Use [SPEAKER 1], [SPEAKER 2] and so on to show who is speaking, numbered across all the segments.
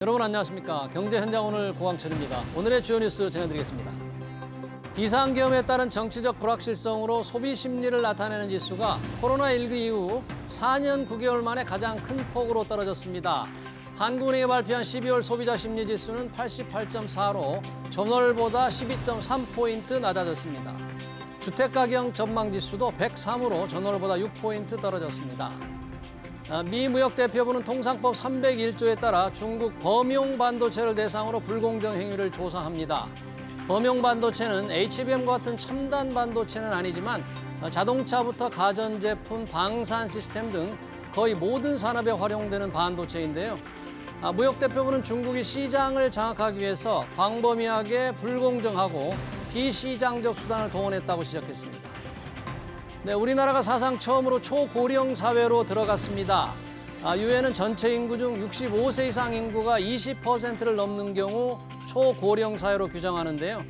[SPEAKER 1] 여러분 안녕하십니까. 경제 현장 오늘 고광철입니다. 오늘의 주요 뉴스 전해드리겠습니다. 비상계엄에 따른 정치적 불확실성으로 소비 심리를 나타내는 지수가 코로나19 이후 4년 9개월 만에 가장 큰 폭으로 떨어졌습니다. 한국은행이 발표한 12월 소비자 심리 지수는 88.4로 전월보다 12.3포인트 낮아졌습니다. 주택가격 전망 지수도 103으로 전월보다 6포인트 떨어졌습니다. 미 무역대표부는 통상법 301조에 따라 중국 범용 반도체를 대상으로 불공정 행위를 조사합니다. 범용 반도체는 HBM과 같은 첨단 반도체는 아니지만 자동차부터 가전제품, 방산 시스템 등 거의 모든 산업에 활용되는 반도체인데요. 무역대표부는 중국이 시장을 장악하기 위해서 광범위하게 불공정하고 비시장적 수단을 동원했다고 지적했습니다. 네, 우리나라가 사상 처음으로 초고령 사회로 들어갔습니다. 유엔은 전체 인구 중 65세 이상 인구가 20%를 넘는 경우 초고령 사회로 규정하는데요.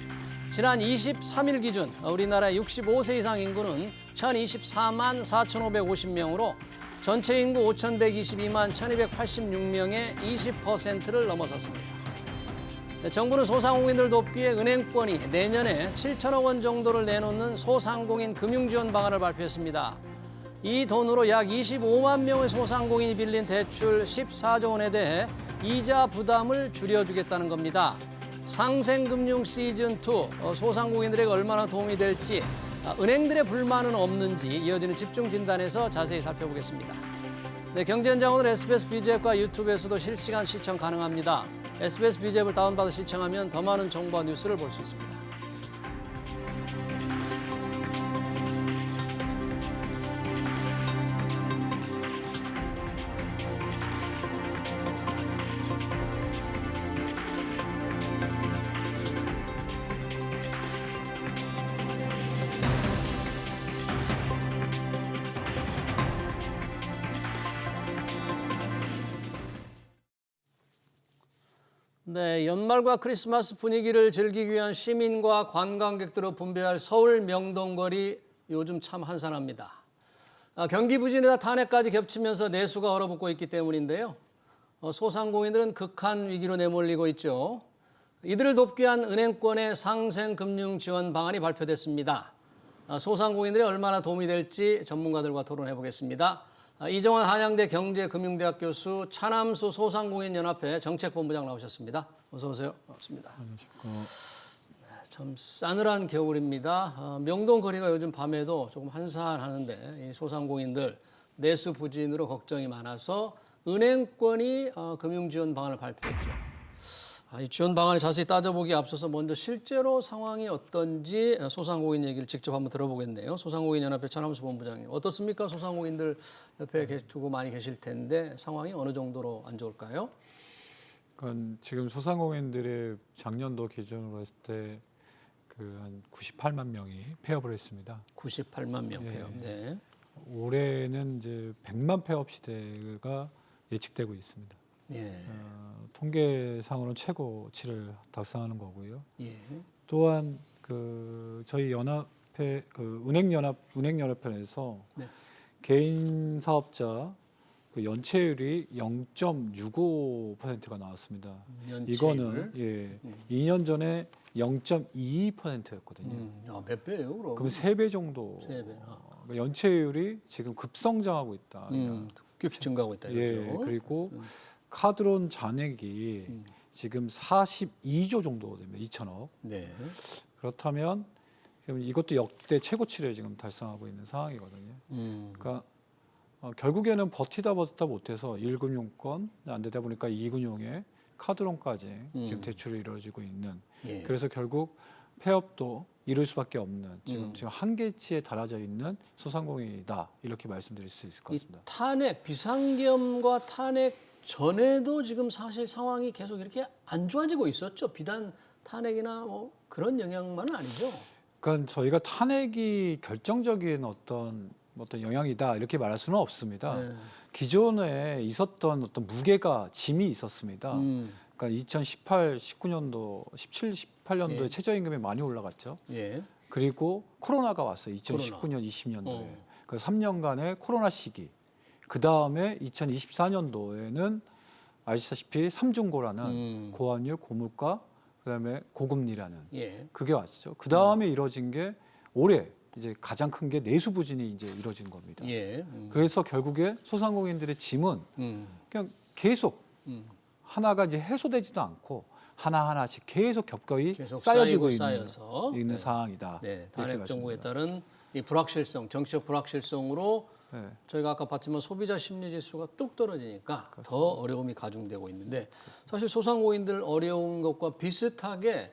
[SPEAKER 1] 지난 23일 기준 우리나라의 65세 이상 인구는 1024만 4,550명으로 전체 인구 5,122만 1,286명의 20%를 넘어섰습니다. 정부는 소상공인들 돕기에 은행권이 내년에 7천억 원 정도를 내놓는 소상공인 금융지원 방안을 발표했습니다. 이 돈으로 약 25만 명의 소상공인이 빌린 대출 14조 원에 대해 이자 부담을 줄여주겠다는 겁니다. 상생금융 시즌2 소상공인들에게 얼마나 도움이 될지, 은행들의 불만은 없는지 이어지는 집중 진단에서 자세히 살펴보겠습니다. 네, 경제현장 오늘 SBS BG앱과 유튜브에서도 실시간 시청 가능합니다. SBS BG앱을 다운받아 시청하면 더 많은 정보와 뉴스를 볼 수 있습니다. 네, 연말과 크리스마스 분위기를 즐기기 위한 시민과 관광객들을 분배할 서울 명동거리 요즘 참 한산합니다. 경기 부진에다 탄핵까지 겹치면서 내수가 얼어붙고 있기 때문인데요. 소상공인들은 극한 위기로 내몰리고 있죠. 이들을 돕기 위한 은행권의 상생금융 지원 방안이 발표됐습니다. 소상공인들이 얼마나 도움이 될지 전문가들과 토론해 보겠습니다. 이정환 한양대 경제금융대학 교수, 차남수 소상공인연합회 정책본부장 나오셨습니다. 어서 오세요. 반갑습니다. 참 싸늘한 겨울입니다. 명동 거리가 요즘 밤에도 조금 한산하는데 이 소상공인들 내수 부진으로 걱정이 많아서 은행권이 금융지원 방안을 발표했죠. 이 지원 방안을 자세히 따져보기에 앞서서 먼저 실제로 상황이 어떤지 소상공인 얘기를 직접 한번 들어보겠네요. 소상공인연합회 차남수 본부장님, 어떻습니까? 소상공인들 옆에 두고 많이 계실 텐데 상황이 어느 정도로 안 좋을까요?
[SPEAKER 2] 그러니까 지금 소상공인들의 작년도 기준으로 했을 때 한 98만 명이 폐업을 했습니다.
[SPEAKER 1] 98만 명 폐업. 네.
[SPEAKER 2] 올해는 이제 100만 폐업 시대가 예측되고 있습니다.
[SPEAKER 1] 예.
[SPEAKER 2] 통계상으로는 최고치를 달성하는 거고요.
[SPEAKER 1] 예.
[SPEAKER 2] 또한 저희 연합회 은행연합회에서 네. 개인 사업자 연체율이 0.65%가 나왔습니다. 연체율? 이거는 2년 전에 0.22%였거든요.
[SPEAKER 1] 몇 배예요, 그럼?
[SPEAKER 2] 그럼 3배 정도. 3배. 연체율이 지금 급성장하고 있다.
[SPEAKER 1] 급격히 증가하고 있다. 이거죠.
[SPEAKER 2] 그리고 카드론 잔액이 지금 42조 정도 되면 2천억. 네. 그렇다면 이것도 역대 최고치를 지금 달성하고 있는 상황이거든요. 그러니까 결국에는 버티다 못해서 1금융권 안 되다 보니까 2금융에 카드론까지 지금 대출이 이루어지고 있는. 그래서 결국 폐업도 이룰 수밖에 없는 지금 한계치에 달아져 있는 소상공인이다, 이렇게 말씀드릴 수 있을 것 같습니다.
[SPEAKER 1] 이 탄핵, 비상계엄과 탄핵 전에도 지금 사실 상황이 계속 이렇게 안 좋아지고 있었죠. 비단 탄핵이나 뭐 그런 영향만은 아니죠.
[SPEAKER 2] 그러니까 저희가 탄핵이 결정적인 어떤 영향이다 이렇게 말할 수는 없습니다. 네. 기존에 있었던 어떤 무게가 짐이 있었습니다. 그러니까 2018, 19년도, 17, 18년도에 최저임금이 많이 올라갔죠. 그리고 코로나가 왔어요. 2019년, 20년도에. 그 3년간의 코로나 시기. 그 다음에 2024년도에는 아시다시피 삼중고라는 고환율, 고물가, 그다음에 고금리라는
[SPEAKER 1] 예.
[SPEAKER 2] 그게 왔죠. 그 다음에 이뤄진 게 올해 이제 가장 큰 게 내수 부진이 이제 이뤄진 겁니다.
[SPEAKER 1] 예.
[SPEAKER 2] 그래서 결국에 소상공인들의 짐은 그냥 계속 하나가 이제 해소되지도 않고 하나하나씩 계속 겹겹이
[SPEAKER 1] 계속
[SPEAKER 2] 쌓여지고
[SPEAKER 1] 쌓여서
[SPEAKER 2] 있는
[SPEAKER 1] 네.
[SPEAKER 2] 상황이다.
[SPEAKER 1] 네,
[SPEAKER 2] 이렇게
[SPEAKER 1] 단핵 정부에
[SPEAKER 2] 말씀드립니다.
[SPEAKER 1] 따른 이 불확실성, 정치적 불확실성으로
[SPEAKER 2] 네.
[SPEAKER 1] 저희가 아까 봤지만 소비자 심리 지수가 뚝 떨어지니까 더 어려움이 가중되고 있는데 사실 소상공인들 어려운 것과 비슷하게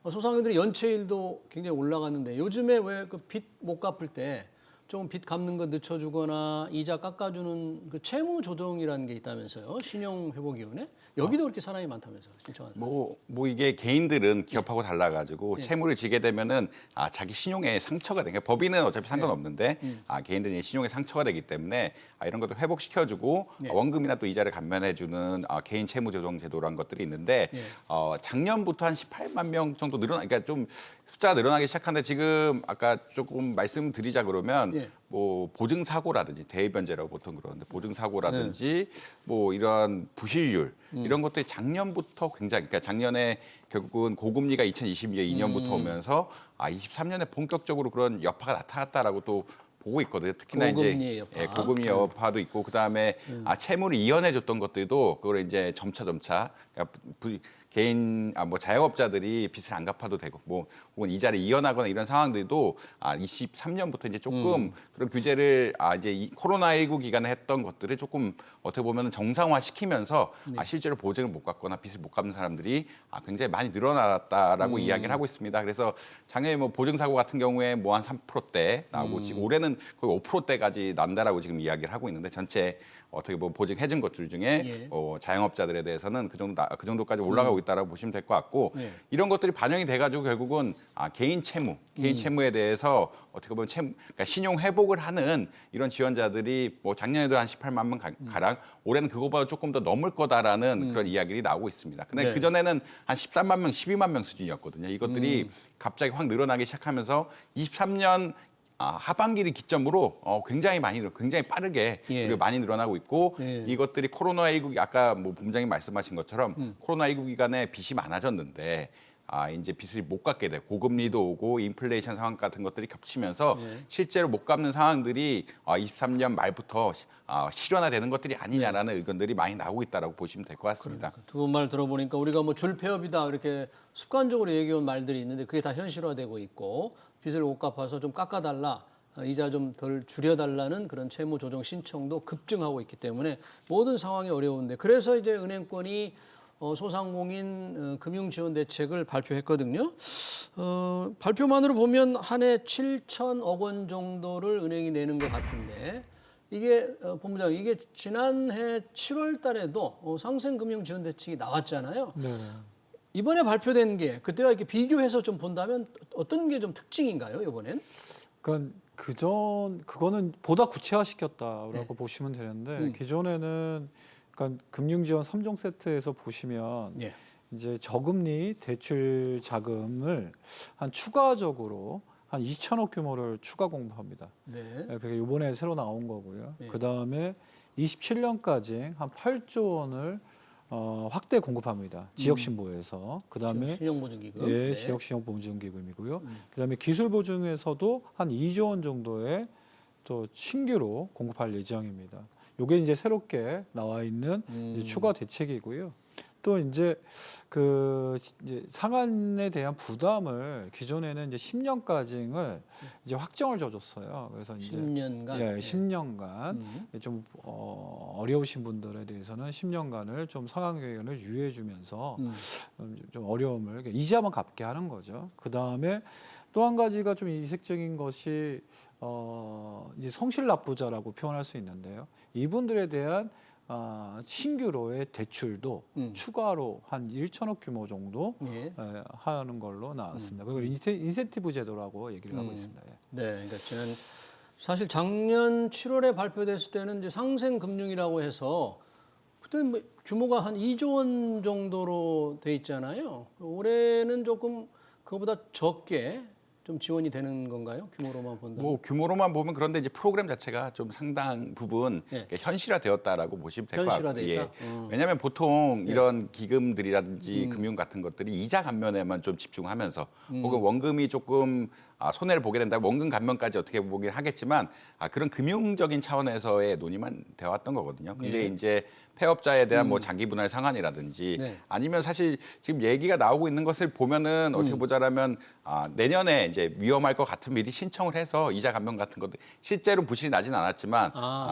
[SPEAKER 1] 소상공인들의 연체율도 굉장히 올라갔는데 요즘에 왜 그 빚 못 갚을 때 조금 빚 갚는 거 늦춰주거나 이자 깎아주는 그 채무 조정이라는 게 있다면서요? 신용회복위원회? 여기도 그렇게 사람이 많다면서요? 신청하는 사람.
[SPEAKER 3] 뭐 이게 개인들은 기업하고 달라가지고 채무를 지게 되면은 자기 신용에 상처가 되니까 법인은 어차피 상관없는데 개인들이 신용에 상처가 되기 때문에 이런 것들 회복시켜주고 원금이나 또 이자를 감면해주는 개인 채무 조정 제도라는 것들이 있는데 작년부터 한 18만 명 정도 그러니까 좀 숫자가 늘어나기 시작하는데 지금 아까 조금 말씀드리자 그러면 뭐 보증 사고라든지 대입변제라고 보통 그러는데 보증 사고라든지 뭐 이러한 부실률 이런 것들이 작년부터 굉장히 그러니까 작년에 결국은 고금리가 2022년부터 오면서 23년에 본격적으로 그런 여파가 나타났다라고 또 보고 있거든요. 특히나
[SPEAKER 1] 고금리의
[SPEAKER 3] 이제
[SPEAKER 1] 여파.
[SPEAKER 3] 고금리 여파도 있고 그다음에 채무를 이연해 줬던 것들도 그걸 이제 점차 그러니까 개인 뭐 자영업자들이 빚을 안 갚아도 되고 뭐 혹은 이자를 이연하거나 이런 상황들도 23년부터 이제 조금 그런 규제를 이제 이 코로나19 기간에 했던 것들을 조금 어떻게 보면 정상화 시키면서 실제로 보증을 못 갚거나 빚을 못 갚는 사람들이 굉장히 많이 늘어났다라고 이야기를 하고 있습니다. 그래서 작년에 뭐 보증 사고 같은 경우에 뭐 한 3%대 나오고 지금 올해는 거의 5%대까지 난다라고 지금 이야기를 하고 있는데 전체 어떻게 보면 보증해준 것들 중에 자영업자들에 대해서는 그 정도까지 올라가고 있다라고 보시면 될 것 같고 이런 것들이 반영이 돼가지고 결국은 개인 채무에 대해서 어떻게 보면 그러니까 신용 회복을 하는 이런 지원자들이 뭐 작년에도 한 18만 명 가량 올해는 그거보다 조금 더 넘을 거다라는 그런 이야기들이 나오고 있습니다. 근데 그 전에는 한 13만 명, 12만 명 수준이었거든요. 이것들이 갑자기 확 늘어나기 시작하면서 23년 하반기를 기점으로 굉장히 빠르게 그리고 많이 늘어나고 있고 이것들이 코로나19 아까 뭐 본부장님 말씀하신 것처럼 코로나19 기간에 빚이 많아졌는데 이제 빚을 못 갚게 되고 고금리도 오고 인플레이션 상황 같은 것들이 겹치면서 실제로 못 갚는 상황들이 23년 말부터 실현화되는 것들이 아니냐라는 의견들이 많이 나오고 있다라고 보시면 될 것 같습니다.
[SPEAKER 1] 두 분 말 들어보니까 우리가 뭐 줄폐업이다 이렇게 습관적으로 얘기해온 말들이 있는데 그게 다 현실화되고 있고 빚을 못 갚아서 좀 깎아달라. 이자 좀 덜 줄여달라는 그런 채무 조정 신청도 급증하고 있기 때문에 모든 상황이 어려운데 그래서 이제 은행권이 소상공인 금융 지원 대책을 발표했거든요. 발표만으로 보면 한 해 7천억 원 정도를 은행이 내는 것 같은데 이게 본부장 이게 지난해 7월 달에도 상생금융 지원 대책이 나왔잖아요.
[SPEAKER 2] 네.
[SPEAKER 1] 이번에 발표된 게 그때와 이렇게 비교해서 좀 본다면 어떤 게 좀 특징인가요, 이번엔?
[SPEAKER 2] 그러니까 그거는 보다 구체화시켰다라고 보시면 되는데 기존에는 그러니까 금융지원 3종 세트에서 보시면 이제 저금리 대출 자금을 한 추가적으로 한 2천억 규모를 추가 공급합니다. 그게 이번에 새로 나온 거고요. 그 다음에 27년까지 한 8조 원을 확대 공급합니다. 지역신보에서. 그다음에
[SPEAKER 1] 신용보증기금.
[SPEAKER 2] 지역신용보증기금이고요. 그다음에 기술보증에서도 한 2조 원 정도의 또 신규로 공급할 예정입니다. 이게 이제 새롭게 나와 있는 이제 추가 대책이고요. 또 이제 이제 상환에 대한 부담을 기존에는 이제 10년까지를 이제 확정을 줘줬어요. 그래서 이제
[SPEAKER 1] 10년간.
[SPEAKER 2] 10년간 좀 어려우신 분들에 대해서는 10년간을 좀 상환기간을 유예해주면서 좀 어려움을 이자만 갚게 하는 거죠. 그 다음에 또 한 가지가 좀 이색적인 것이 이제 성실납부자라고 표현할 수 있는데요. 이분들에 대한 신규로의 대출도 추가로 한 1천억 규모 정도 하는 걸로 나왔습니다. 그걸 인센티브 제도라고 얘기를 하고 있습니다.
[SPEAKER 1] 네, 그러니까 사실 작년 7월에 발표됐을 때는 이제 상생금융이라고 해서 그때 뭐 규모가 한 2조 원 정도로 돼 있잖아요. 올해는 조금 그거보다 적게 좀 지원이 되는 건가요? 규모로만 본다면.
[SPEAKER 3] 뭐 규모로만 보면 그런데 이제 프로그램 자체가 좀 상당 부분
[SPEAKER 1] 예.
[SPEAKER 3] 현실화되었다라고 보시면 될 것 같고요.
[SPEAKER 1] 현실화돼 있다?
[SPEAKER 3] 왜냐하면 보통 이런 기금들이라든지 금융 같은 것들이 이자 감면에만 좀 집중하면서 혹은 원금이 조금 손해를 보게 된다. 원금 감면까지 어떻게 보긴 하겠지만 그런 금융적인 차원에서의 논의만 되어 왔던 거거든요. 근데 이제 폐업자에 대한 뭐 장기 분할 상환이라든지
[SPEAKER 1] 네.
[SPEAKER 3] 아니면 사실 지금 얘기가 나오고 있는 것을 보면은 어떻게 보자라면 내년에 이제 위험할 것 같으면 미리 신청을 해서 이자 감면 같은 것들 실제로 부실이 나진 않았지만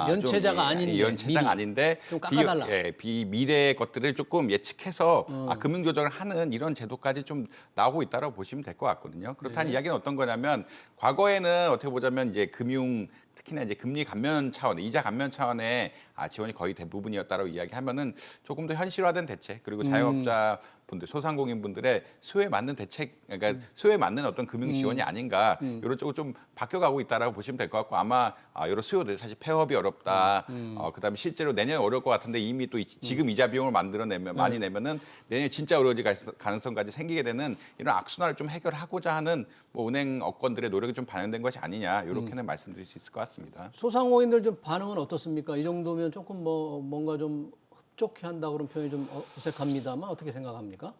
[SPEAKER 1] 연체자가
[SPEAKER 3] 좀,
[SPEAKER 1] 아닌데
[SPEAKER 3] 연체자가
[SPEAKER 1] 미리
[SPEAKER 3] 아닌데
[SPEAKER 1] 좀 깎아달라.
[SPEAKER 3] 미래의 것들을 조금 예측해서 금융 조정을 하는 이런 제도까지 좀 나오고 있다고 보시면 될 것 같거든요. 그렇다는 이야기는 어떤 거냐면 과거에는 어떻게 보자면 이제 금융 특히나 이제 금리 감면 차원, 이자 감면 차원의 지원이 거의 대부분이었다고 이야기하면은 조금 더 현실화된 대책 그리고 자영업자 분들, 소상공인 분들의 수요에 맞는 대책, 그러니까 수요에 맞는 어떤 금융 지원이 아닌가 이런 쪽으로 좀 바뀌어가고 있다라고 보시면 될 것 같고 아마 이런 수요들 사실 폐업이 어렵다, 그다음에 실제로 내년 어려울 것 같은데 이미 또 지금 이자 비용을 만들어내면 많이 내면은 내년 진짜 어려워질 가능성까지 생기게 되는 이런 악순환을 좀 해결하고자 하는 뭐 은행 업권들의 노력이 좀 반영된 것이 아니냐 이렇게는 말씀드릴 수 있을 것 같습니다.
[SPEAKER 1] 소상공인들 좀 반응은 어떻습니까? 이 정도면 조금 뭔가 좀 흡족해 한다 그런 표현이 좀 어색합니다만 어떻게 생각합니까?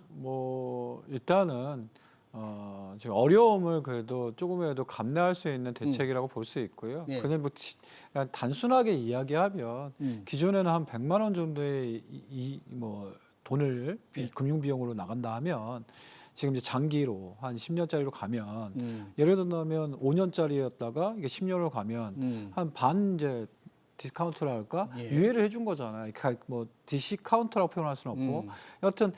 [SPEAKER 2] 뭐 일단은 지금 어려움을 그래도 조금이라도 감내할 수 있는 대책이라고 볼 수 있고요.
[SPEAKER 1] 예.
[SPEAKER 2] 그냥 뭐 그냥 단순하게 이야기하면 기존에는 한 100만 원 정도의 뭐 돈을 금융 비용으로 나간다 하면 지금 이제 장기로 한 10년짜리로 가면 예를 들면 5년짜리였다가 이게 10년으로 가면 한 반 이제 디스카운트라 할까 유예를 해준 거잖아요. 그러니까 뭐 디스카운트라고 표현할 수는 없고 여하튼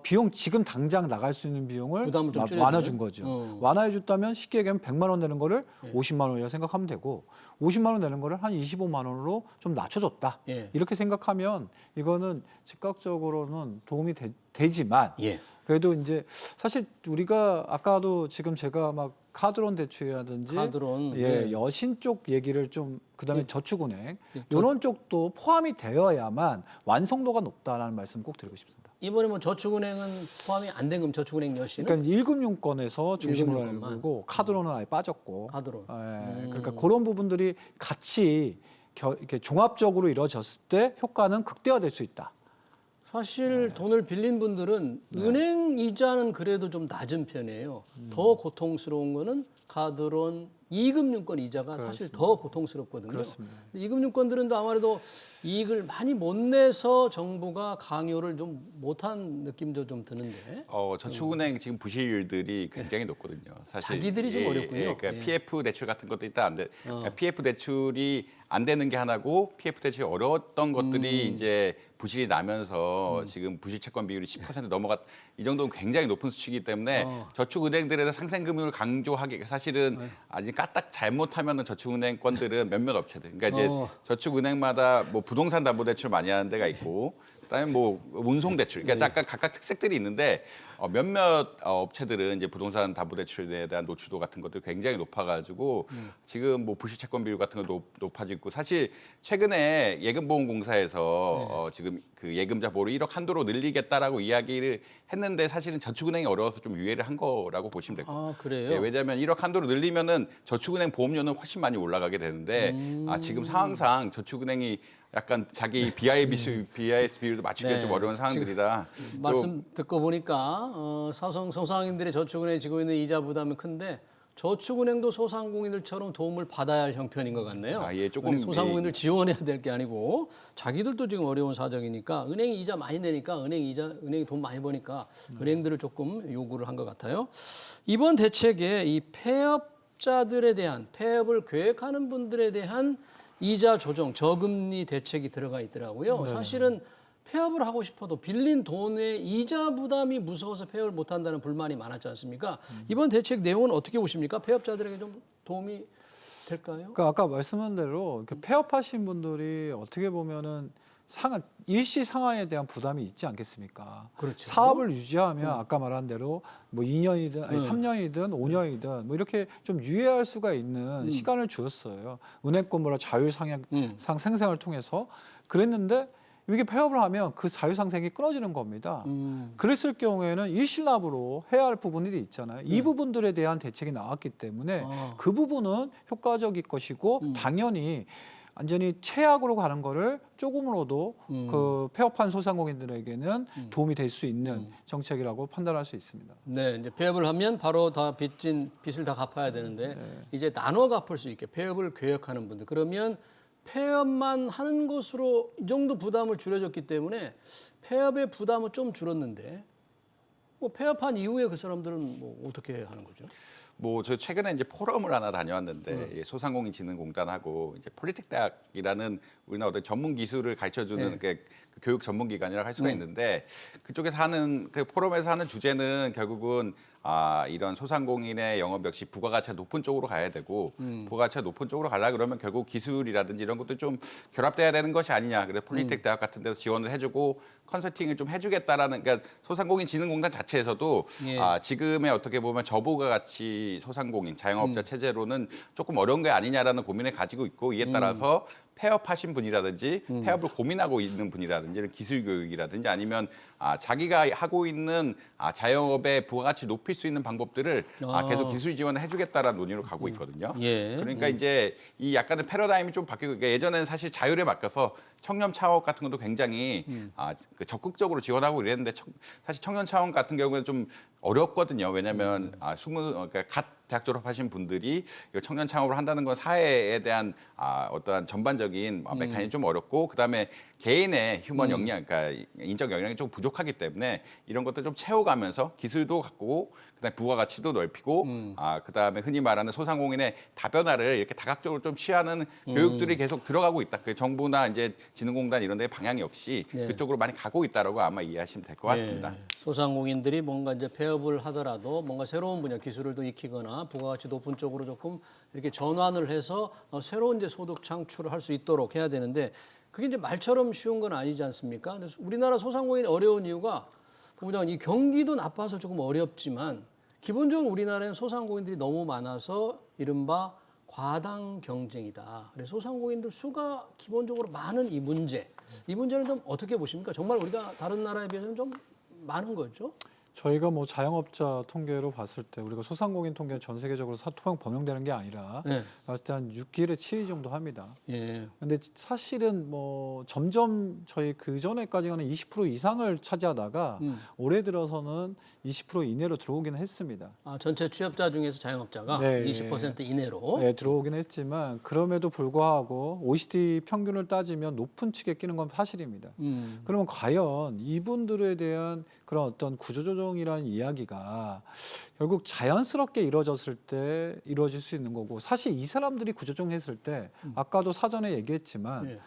[SPEAKER 2] 비용 지금 당장 나갈 수 있는 비용을
[SPEAKER 1] 부담을 좀
[SPEAKER 2] 완화준 거죠. 완화해 줬다면 쉽게 얘기하면 100만 원 내는 거를 50만 원이라고 생각하면 되고 50만 원 내는 거를 한 25만 원으로 좀 낮춰줬다.
[SPEAKER 1] 예.
[SPEAKER 2] 이렇게 생각하면 이거는 즉각적으로는 도움이 되지만
[SPEAKER 1] 예.
[SPEAKER 2] 그래도 이제 사실 우리가 아까도 지금 제가 막 카드론 대출이라든지
[SPEAKER 1] 카드론,
[SPEAKER 2] 여신 쪽 얘기를 좀 그다음에 저축은행
[SPEAKER 1] 예.
[SPEAKER 2] 이런 쪽도 포함이 되어야만 완성도가 높다라는 말씀 꼭 드리고 싶습니다.
[SPEAKER 1] 이번에 뭐 저축은행은 포함이 안 된 금 저축은행 여신은
[SPEAKER 2] 그러니까 1금융권에서 중심으로 하는
[SPEAKER 1] 1금융권만.
[SPEAKER 2] 거고 카드론은 아예 빠졌고
[SPEAKER 1] 카드론.
[SPEAKER 2] 그러니까 그런 부분들이 같이 이렇게 종합적으로 이루어졌을 때 효과는 극대화될 수 있다.
[SPEAKER 1] 사실 돈을 빌린 분들은 은행 이자는 그래도 좀 낮은 편이에요. 더 고통스러운 거는 카드론, 이금융권 이자가 사실 더 고통스럽거든요.
[SPEAKER 2] 그렇습니다.
[SPEAKER 1] 이금융권들은 또 아무래도 이익을 많이 못 내서 정부가 강요를 좀 못한 느낌도 좀 드는데.
[SPEAKER 3] 저축은행 지금 부실률들이 굉장히 높거든요. 사실
[SPEAKER 1] 자기들이 좀 어렵군요.
[SPEAKER 3] 그러니까
[SPEAKER 1] 예.
[SPEAKER 3] PF 대출 같은 것도 일단 안 돼. 그러니까 PF 대출이 안 되는 게 하나고 PF 대출이 어려웠던 것들이 이제 부실이 나면서 지금 부실 채권 비율이 10% 넘어갔. 이 정도는 굉장히 높은 수치이기 때문에 저축은행들에서 상생금융을 강조하기 사실은 아직 까딱 잘못하면은 저축은행권들은 몇몇 업체들. 그러니까 이제 저축은행마다 뭐 부동산 담보대출 많이 하는 데가 있고. 그다음에 뭐 운송대출, 그러니까 약간 각각 특색들이 있는데 몇몇 업체들은 이제 부동산 담보대출에 대한 노출도 같은 것도 굉장히 높아가지고 지금 뭐 부실채권 비율 같은 것도 높아지고 사실 최근에 예금보험공사에서 지금 그 예금자 보호를 1억 한도로 늘리겠다라고 이야기를 했는데 사실은 저축은행이 어려워서 좀 유예를 한 거라고 보시면 될 거예요.
[SPEAKER 1] 아, 그래요?
[SPEAKER 3] 예, 왜냐하면 1억 한도로 늘리면은 저축은행 보험료는 훨씬 많이 올라가게 되는데 지금 상황상 저축은행이 약간 자기 BIS 비율도 맞추기가 좀 어려운 상황들이라
[SPEAKER 1] 말씀 듣고 보니까 소상인들의 저축은행에 지고 있는 이자 부담은 큰데 저축은행도 소상공인들처럼 도움을 받아야 할 형편인 것 같네요.
[SPEAKER 3] 예, 조금
[SPEAKER 1] 소상공인들 지원해야 될 게 아니고 자기들도 지금 어려운 사정이니까 은행이 이자 많이 내니까 은행이 돈 많이 버니까 은행들을 조금 요구를 한 것 같아요. 이번 대책에 이 폐업자들에 대한 폐업을 계획하는 분들에 대한 이자 조정, 저금리 대책이 들어가 있더라고요. 사실은 폐업을 하고 싶어도 빌린 돈의 이자 부담이 무서워서 폐업을 못한다는 불만이 많았지 않습니까? 이번 대책 내용은 어떻게 보십니까? 폐업자들에게 좀 도움이 될까요?
[SPEAKER 2] 그러니까 아까 말씀한 대로 이렇게 폐업하신 분들이 어떻게 보면은 일시 상환에 대한 부담이 있지 않겠습니까?
[SPEAKER 1] 그렇죠.
[SPEAKER 2] 사업을 유지하면 아까 말한 대로 뭐 2년이든 아니 3년이든 5년이든 뭐 이렇게 좀 유예할 수가 있는 시간을 주었어요. 은행권보다 자율 상향 생생을 통해서 그랬는데 이게 폐업을 하면 그 자유상생이 끊어지는 겁니다. 그랬을 경우에는 일실납으로 해야 할 부분들이 있잖아요. 이 부분들에 대한 대책이 나왔기 때문에 그 부분은 효과적일 것이고 당연히 완전히 최악으로 가는 거를 조금으로도 그 폐업한 소상공인들에게는 도움이 될 수 있는 정책이라고 판단할 수 있습니다.
[SPEAKER 1] 네, 이제 폐업을 하면 바로 다 빚을 다 갚아야 되는데 이제 나눠 갚을 수 있게 폐업을 계획하는 분들 그러면 폐업만 하는 것으로 이 정도 부담을 줄여줬기 때문에 폐업의 부담은 좀 줄었는데 뭐 폐업한 이후에 그 사람들은 뭐 어떻게 하는 거죠?
[SPEAKER 3] 뭐 저 최근에 이제 포럼을 하나 다녀왔는데 이 소상공인진흥공단하고 이제 폴리텍 대학이라는 우리나라 어떤 전문 기술을 가르쳐주는 그 교육 전문기관이라고 할 수가 있는데 그쪽에서 하는 그 포럼에서 하는 주제는 결국은 이런 소상공인의 영업 역시 부가가치가 높은 쪽으로 가야 되고 부가가치가 높은 쪽으로 가려 그러면 결국 기술이라든지 이런 것도 좀 결합돼야 되는 것이 아니냐. 그래서 폴리텍 대학 같은 데서 지원을 해주고 컨설팅을 좀 해주겠다라는 그러니까 소상공인진흥공단 자체에서도 지금의 어떻게 보면 저부가가치 소상공인 자영업자 체제로는 조금 어려운 게 아니냐라는 고민을 가지고 있고 이에 따라서 폐업하신 분이라든지 폐업을 고민하고 있는 분이라든지 이런 기술 교육이라든지 아니면 자기가 하고 있는 자영업의 부가가치 높일 수 있는 방법들을 계속 기술 지원을 해주겠다라는 논의로 가고 있거든요. 그러니까 이제 이 약간의 패러다임이 좀 바뀌고 그러니까 예전에는 사실 자율에 맡겨서 청년 창업 같은 것도 굉장히 적극적으로 지원하고 이랬는데 사실 청년 창업 같은 경우는 좀 어렵거든요. 왜냐하면 그러니까 갓 대학 졸업하신 분들이 청년 창업을 한다는 건 사회에 대한 어떠한 전반적인 메커니즘이 좀 어렵고 그다음에 개인의 휴먼 역량, 그러니까 인적 역량이 좀 부족하기 때문에 이런 것들 좀 채워가면서 기술도 갖고 그다음에 부가가치도 넓히고 그다음에 흔히 말하는 소상공인의 다변화를 이렇게 다각적으로 좀 취하는 교육들이 계속 들어가고 있다. 그 정부나 이제 진흥공단 이런 데의 방향 역시 그쪽으로 많이 가고 있다라고 아마 이해하시면 될 것 같습니다.
[SPEAKER 1] 소상공인들이 뭔가 이제 폐업을 하더라도 뭔가 새로운 분야 기술을 또 익히거나 부가가치 높은 쪽으로 조금 이렇게 전환을 해서 새로운 이제 소득 창출을 할 수 있도록 해야 되는데 그게 이제 말처럼 쉬운 건 아니지 않습니까? 근데 우리나라 소상공인이 어려운 이유가 본부장은 이 경기도 나빠서 조금 어렵지만 기본적으로 우리나라에는 소상공인들이 너무 많아서 이른바 과당 경쟁이다. 그래서 소상공인들 수가 기본적으로 많은 이 문제는 좀 어떻게 보십니까? 정말 우리가 다른 나라에 비해서는 좀 많은 거죠?
[SPEAKER 2] 저희가 뭐 자영업자 통계로 봤을 때 우리가 소상공인 통계는 전 세계적으로 통영 범용되는 게 아니라 봤을 때 한 6일에 7위 정도 합니다. 근데 사실은 뭐 점점 저희 그 전에까지는 20% 이상을 차지하다가 올해 들어서는 20% 이내로 들어오기는 했습니다.
[SPEAKER 1] 전체 취업자 중에서 자영업자가 20% 이내로
[SPEAKER 2] 들어오긴 했지만 그럼에도 불구하고 OECD 평균을 따지면 높은 층에 끼는 건 사실입니다. 그러면 과연 이분들에 대한 그런 어떤 구조조정이라는 이야기가 결국 자연스럽게 이루어졌을 때 이루어질 수 있는 거고 사실 이 사람들이 구조조정했을 때 아까도 사전에 얘기했지만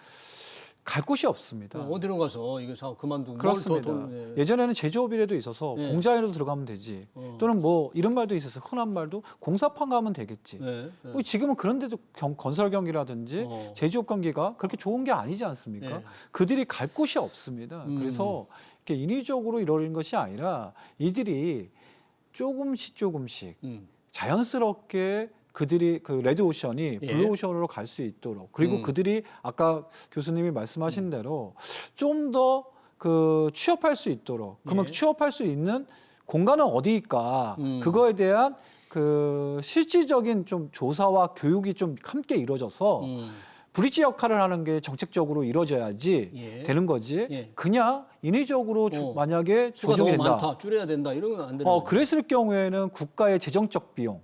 [SPEAKER 2] 갈 곳이 없습니다.
[SPEAKER 1] 어디로 가서 이거 사업 그만두고
[SPEAKER 2] 그렇습니다. 예전에는 제조업이라도 있어서 공장에라도 들어가면 되지. 또는 뭐 이런 말도 있었어요. 흔한 말도 공사판 가면 되겠지. 뭐 지금은 그런 데도 건설 경기라든지 제조업 경기가 그렇게 좋은 게 아니지 않습니까? 그들이 갈 곳이 없습니다. 그래서 이렇게 인위적으로 이루어진 것이 아니라 이들이 조금씩 자연스럽게 그들이 그 레드오션이 블루오션으로 갈 수 있도록 그리고 그들이 아까 교수님이 말씀하신 대로 좀 더 그 취업할 수 있도록 그러면 취업할 수 있는 공간은 어디일까 그거에 대한 그 실질적인 좀 조사와 교육이 좀 함께 이루어져서 브릿지 역할을 하는 게 정책적으로 이루어져야지 되는 거지. 그냥 인위적으로 만약에
[SPEAKER 1] 수가
[SPEAKER 2] 조정이
[SPEAKER 1] 너무
[SPEAKER 2] 된다.
[SPEAKER 1] 많다, 줄여야 된다 이런 건 안 되는 거예요.
[SPEAKER 2] 그랬을 경우에는 국가의 재정적 비용,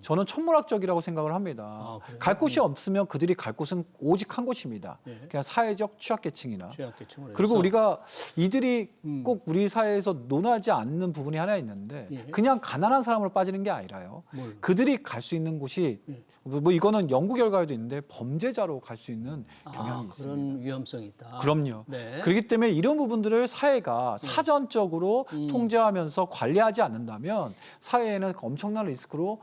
[SPEAKER 2] 저는 천문학적이라고 생각을 합니다. 갈 곳이 없으면 그들이 갈 곳은 오직 한 곳입니다. 그냥 사회적 취약계층이나.
[SPEAKER 1] 취약계층으로
[SPEAKER 2] 그리고
[SPEAKER 1] 해서.
[SPEAKER 2] 우리가 이들이 꼭 우리 사회에서 논하지 않는 부분이 하나 있는데 그냥 가난한 사람으로 빠지는 게 아니라요. 그들이 갈 수 있는 곳이 뭐 이거는 연구 결과에도 있는데 범죄자로 갈 수 있는 경향이 있습니다.
[SPEAKER 1] 그런 위험성이 있다.
[SPEAKER 2] 그럼요. 그렇기 때문에 이런 부분들을 사회가 사전적으로 통제하면서 관리하지 않는다면 사회에는 엄청난 리스크로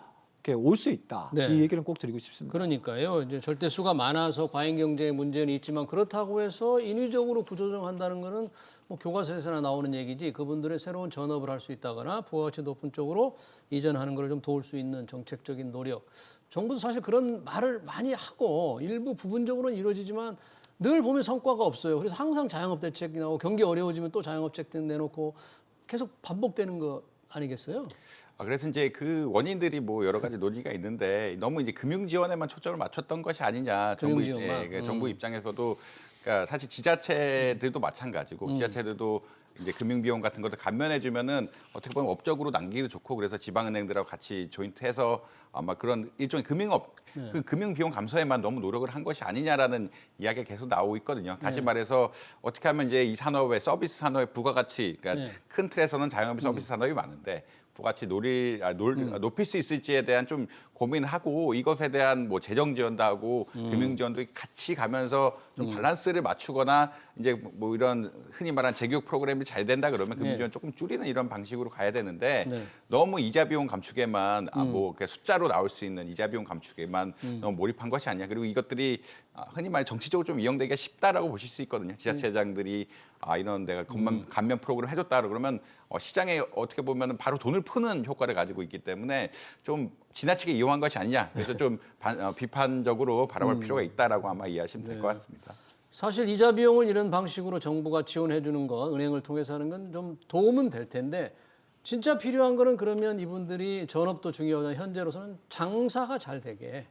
[SPEAKER 2] 올 수 있다. 이 얘기는 꼭 드리고 싶습니다.
[SPEAKER 1] 그러니까요. 이제 절대 수가 많아서 과잉 경제의 문제는 있지만 그렇다고 해서 인위적으로 구조조정한다는 거는 뭐 교과서에서나 나오는 얘기지 그분들의 새로운 전업을 할 수 있다거나 부가가치 높은 쪽으로 이전하는 걸 좀 도울 수 있는 정책적인 노력. 정부도 사실 그런 말을 많이 하고 일부 부분적으로는 이루어지지만 늘 보면 성과가 없어요. 그래서 항상 자영업 대책 나오고 경기 어려워지면 또 자영업 대책 내놓고 계속 반복되는 거 아니겠어요?
[SPEAKER 3] 그래서 이제 그 원인들이 뭐 여러 가지 논의가 있는데 너무 이제 금융 지원에만 초점을 맞췄던 것이 아니냐.
[SPEAKER 1] 금융 지원만.
[SPEAKER 3] 정부 입장에서도 그러니까 사실 지자체들도 마찬가지고 지자체들도 이제 금융 비용 같은 것들 감면해 주면은 어떻게 보면 업적으로 남기기도 좋고 그래서 지방은행들하고 같이 조인트해서 아마 그런 일종의 그 금융 비용 감소에만 너무 노력을 한 것이 아니냐라는 이야기가 계속 나오고 있거든요. 다시 말해서 어떻게 하면 이제 이 산업의 서비스 산업의 부가가치 그러니까 큰 틀에서는 자영업이 서비스 산업이 많은데 부가가치 높일 수 있을지에 대한 좀 고민을 하고 이것에 대한 뭐 재정 지원도 하고 금융 지원도 같이 가면서 좀 밸런스를 맞추거나 이제 뭐 이런 흔히 말하는 재교육 프로그램이 잘 된다 그러면 금융 지원 조금 줄이는 이런 방식으로 가야 되는데 너무 이자 비용 감축에만 뭐 숫자로 나올 수 있는 이자 비용 감축에만 너무 몰입한 것이 아니야. 그리고 이것들이 흔히 말해 정치적으로 좀 이용되기가 쉽다라고 보실 수 있거든요. 지자체장들이 이런 내가 감면 프로그램 해줬다 그러면 시장에 어떻게 보면 바로 돈을 푸는 효과를 가지고 있기 때문에 좀 지나치게 이용한 것이 아니냐. 그래서 좀 비판적으로 바라볼 필요가 있다라고 아마 이해하시면 될 것 같습니다.
[SPEAKER 1] 사실 이자 비용을 이런 방식으로 정부가 지원해 주는 거, 은행을 통해서 하는 건 좀 도움은 될 텐데 진짜 필요한 거는 그러면 이분들이 전업도 중요하지만 현재로서는 장사가 잘 되게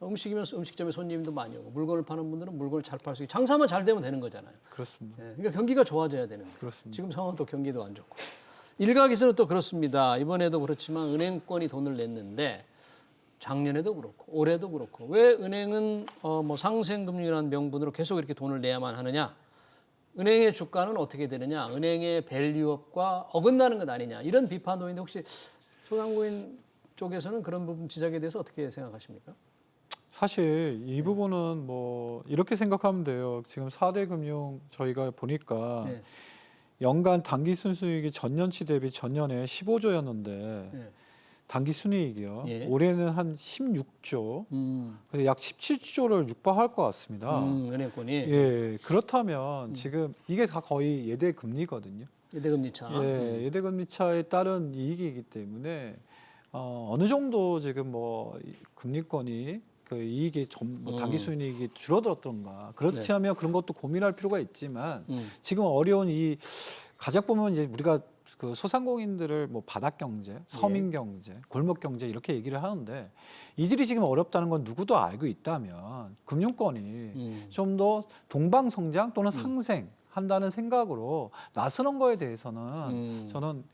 [SPEAKER 1] 음식이면 음식점에 손님도 많이 오고 물건을 파는 분들은 물건을 잘 팔 수 있게 장사만 잘 되면 되는 거잖아요.
[SPEAKER 2] 그렇습니다.
[SPEAKER 1] 그러니까 경기가 좋아져야 되는데
[SPEAKER 2] 그렇습니다.
[SPEAKER 1] 지금 상황은 또 경기도 안 좋고 일각에서는 또 그렇습니다. 이번에도 그렇지만 은행권이 돈을 냈는데 작년에도 그렇고 올해도 그렇고 왜 은행은 뭐 상생금융이라는 명분으로 계속 이렇게 돈을 내야만 하느냐? 은행의 주가는 어떻게 되느냐? 은행의 밸류업과 어긋나는 것 아니냐? 이런 비판도 있는데 혹시 소상공인 쪽에서는 그런 부분 지적에 대해서 어떻게 생각하십니까?
[SPEAKER 2] 사실 이 부분은 뭐 이렇게 생각하면 돼요. 지금 4대 금융 저희가 보니까
[SPEAKER 1] 네. 연간
[SPEAKER 2] 단기 순수익이 전년치 대비 전년에 15조였는데
[SPEAKER 1] 네.
[SPEAKER 2] 단기 순이익이요.
[SPEAKER 1] 예.
[SPEAKER 2] 올해는 한 16조, 그래서 약 17조를 육박할 것 같습니다.
[SPEAKER 1] 은행권이
[SPEAKER 2] 예, 그렇다면 지금 이게 다 거의 예대 금리거든요.
[SPEAKER 1] 예대금리 차.
[SPEAKER 2] 예, 예대 금리 차에 따른 이익이기 때문에 어느 정도 지금 뭐 금리권이 그 이익이 뭐 단기 순이익이 줄어들었던가 그렇지 않으면 그런 것도 고민할 필요가 있지만 지금 어려운 이 가작 보면 이제 우리가 그 소상공인들을 뭐 바닥 경제, 서민 경제, 골목 경제 이렇게 얘기를 하는데 이들이 지금 어렵다는 건 누구도 알고 있다면 금융권이 좀 더 동방 성장 또는 상생한다는 생각으로 나서는 거에 대해서는 저는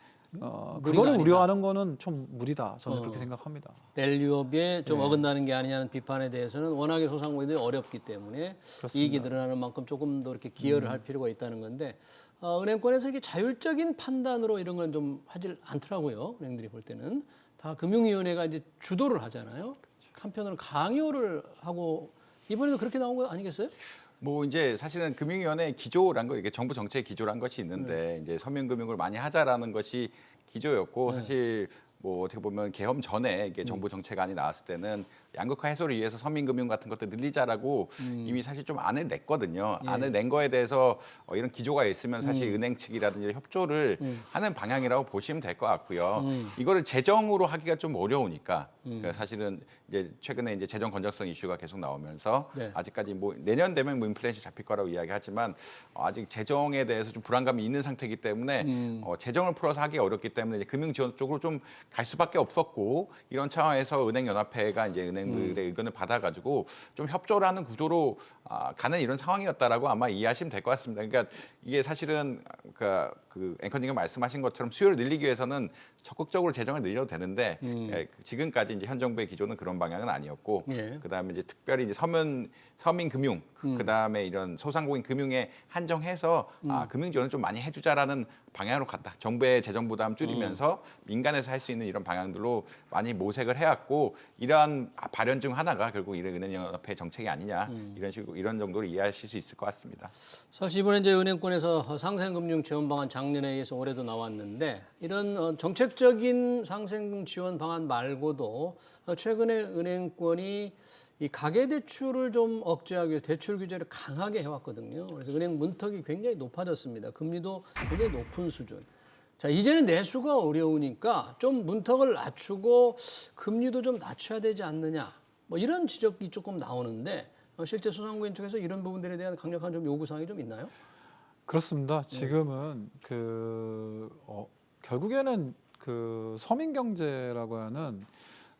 [SPEAKER 2] 그거를
[SPEAKER 1] 아니다.
[SPEAKER 2] 우려하는 거는 좀 무리다. 저는 그렇게 생각합니다.
[SPEAKER 1] 밸류업에 좀 어긋나는 게 아니냐는 비판에 대해서는 워낙에 소상공인들이 어렵기 때문에
[SPEAKER 2] 그렇습니다.
[SPEAKER 1] 이익이 늘어나는 만큼 조금 더 이렇게 기여를 할 필요가 있다는 건데 은행권에서 이게 자율적인 판단으로 이런 건 좀 하질 않더라고요. 은행들이 볼 때는 다 금융위원회가 이제 주도를 하잖아요. 한편으로는 강요를 하고 이번에도 그렇게 나온 거 아니겠어요?
[SPEAKER 3] 뭐 이제 사실은 금융위원회 기조란 거 이게 정부 정책의 기조란 것이 있는데 이제 서민금융을 많이 하자라는 것이 기조였고 사실 뭐 어떻게 보면 개헌 전에 이게 정부 정책안이 나왔을 때는 양극화 해소를 위해서 서민금융 같은 것들 늘리자라고 이미 사실 좀 안을 냈거든요. 안을 낸 거에 대해서 이런 기조가 있으면 사실 은행 측이라든지 협조를 하는 방향이라고 보시면 될 것 같고요. 이거를 재정으로 하기가 좀 어려우니까 그러니까 사실은 이제 최근에 이제 재정 건전성 이슈가 계속 나오면서 아직까지 뭐 내년 되면 뭐 인플레이션 잡힐 거라고 이야기하지만 아직 재정에 대해서 좀 불안감이 있는 상태이기 때문에 재정을 풀어서 하기 어렵기 때문에 이제 금융 지원 쪽으로 좀 갈 수밖에 없었고 이런 차원에서 은행연합회가 이제 은행들의 의견을 받아가지고 좀 협조를 하는 구조로 가는 이런 상황이었다라고 아마 이해하시면 될 것 같습니다. 그러니까 이게 사실은 그 앵커님이 말씀하신 것처럼 수요를 늘리기 위해서는 적극적으로 재정을 늘려도 되는데 지금까지 이제 현 정부의 기조는 그런 방향은 아니었고 그다음에 이제 특별히 이제 서민 금융 그다음에 이런 소상공인 금융에 한정해서 금융 지원을 좀 많이 해주자라는 방향으로 갔다. 정부의 재정 부담 줄이면서 민간에서 할 수 있는 이런 방향들로 많이 모색을 해왔고 이러한 발현 중 하나가 결국 이런 은행연합회 정책이 아니냐 이런 식으로 이런 정도로 이해하실 수 있을 것 같습니다.
[SPEAKER 1] 사실 이번에 이제 은행권에서 상생금융 지원 방안 작년에 의해서 올해도 나왔는데 이런 정책적인 상생금 지원 방안 말고도 최근에 은행권이 이 가계대출을 좀 억제하기 위해서 대출 규제를 강하게 해왔거든요. 그래서 은행 문턱이 굉장히 높아졌습니다. 금리도 굉장히 높은 수준. 자, 이제는 내수가 어려우니까 좀 문턱을 낮추고 금리도 좀 낮춰야 되지 않느냐. 뭐 이런 지적이 조금 나오는데 실제 소상공인 쪽에서 이런 부분들에 대한 강력한 좀 요구 사항이 좀 있나요?
[SPEAKER 2] 그렇습니다. 지금은 결국에는 서민 경제라고 하는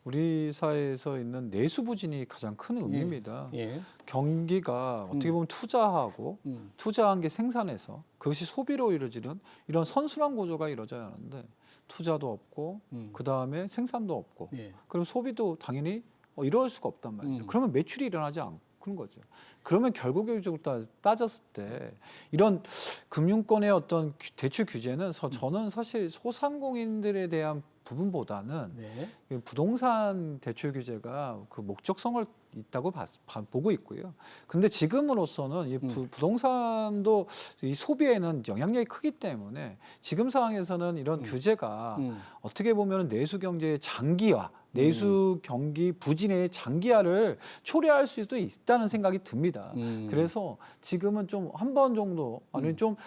[SPEAKER 2] 우리 사회에서 있는 내수 부진이 가장 큰 의미입니다.
[SPEAKER 1] 예.
[SPEAKER 2] 경기가 어떻게 보면 투자하고 투자한 게 생산해서 그것이 소비로 이루어지는 이런 선순환 구조가 이루어져야 하는데 투자도 없고 그 다음에 생산도 없고
[SPEAKER 1] 예.
[SPEAKER 2] 그럼 소비도 당연히 이럴 수가 없단 말이죠. 그러면 매출이 일어나지 않는 거죠. 그러면 결국적으로 따졌을 때 이런 금융권의 어떤 대출 규제는 저는 사실 소상공인들에 대한 부분보다는
[SPEAKER 1] 네.
[SPEAKER 2] 부동산 대출 규제가 그 목적성을 있다고 보고 있고요. 근데 지금으로서는 이 부동산도 이 소비에는 영향력이 크기 때문에 지금 상황에서는 이런 규제가 어떻게 보면 내수 경제의 장기화, 내수 경기 부진의 장기화를 초래할 수도 있다는 생각이 듭니다. 그래서 지금은 좀 한 번 정도 아니면 좀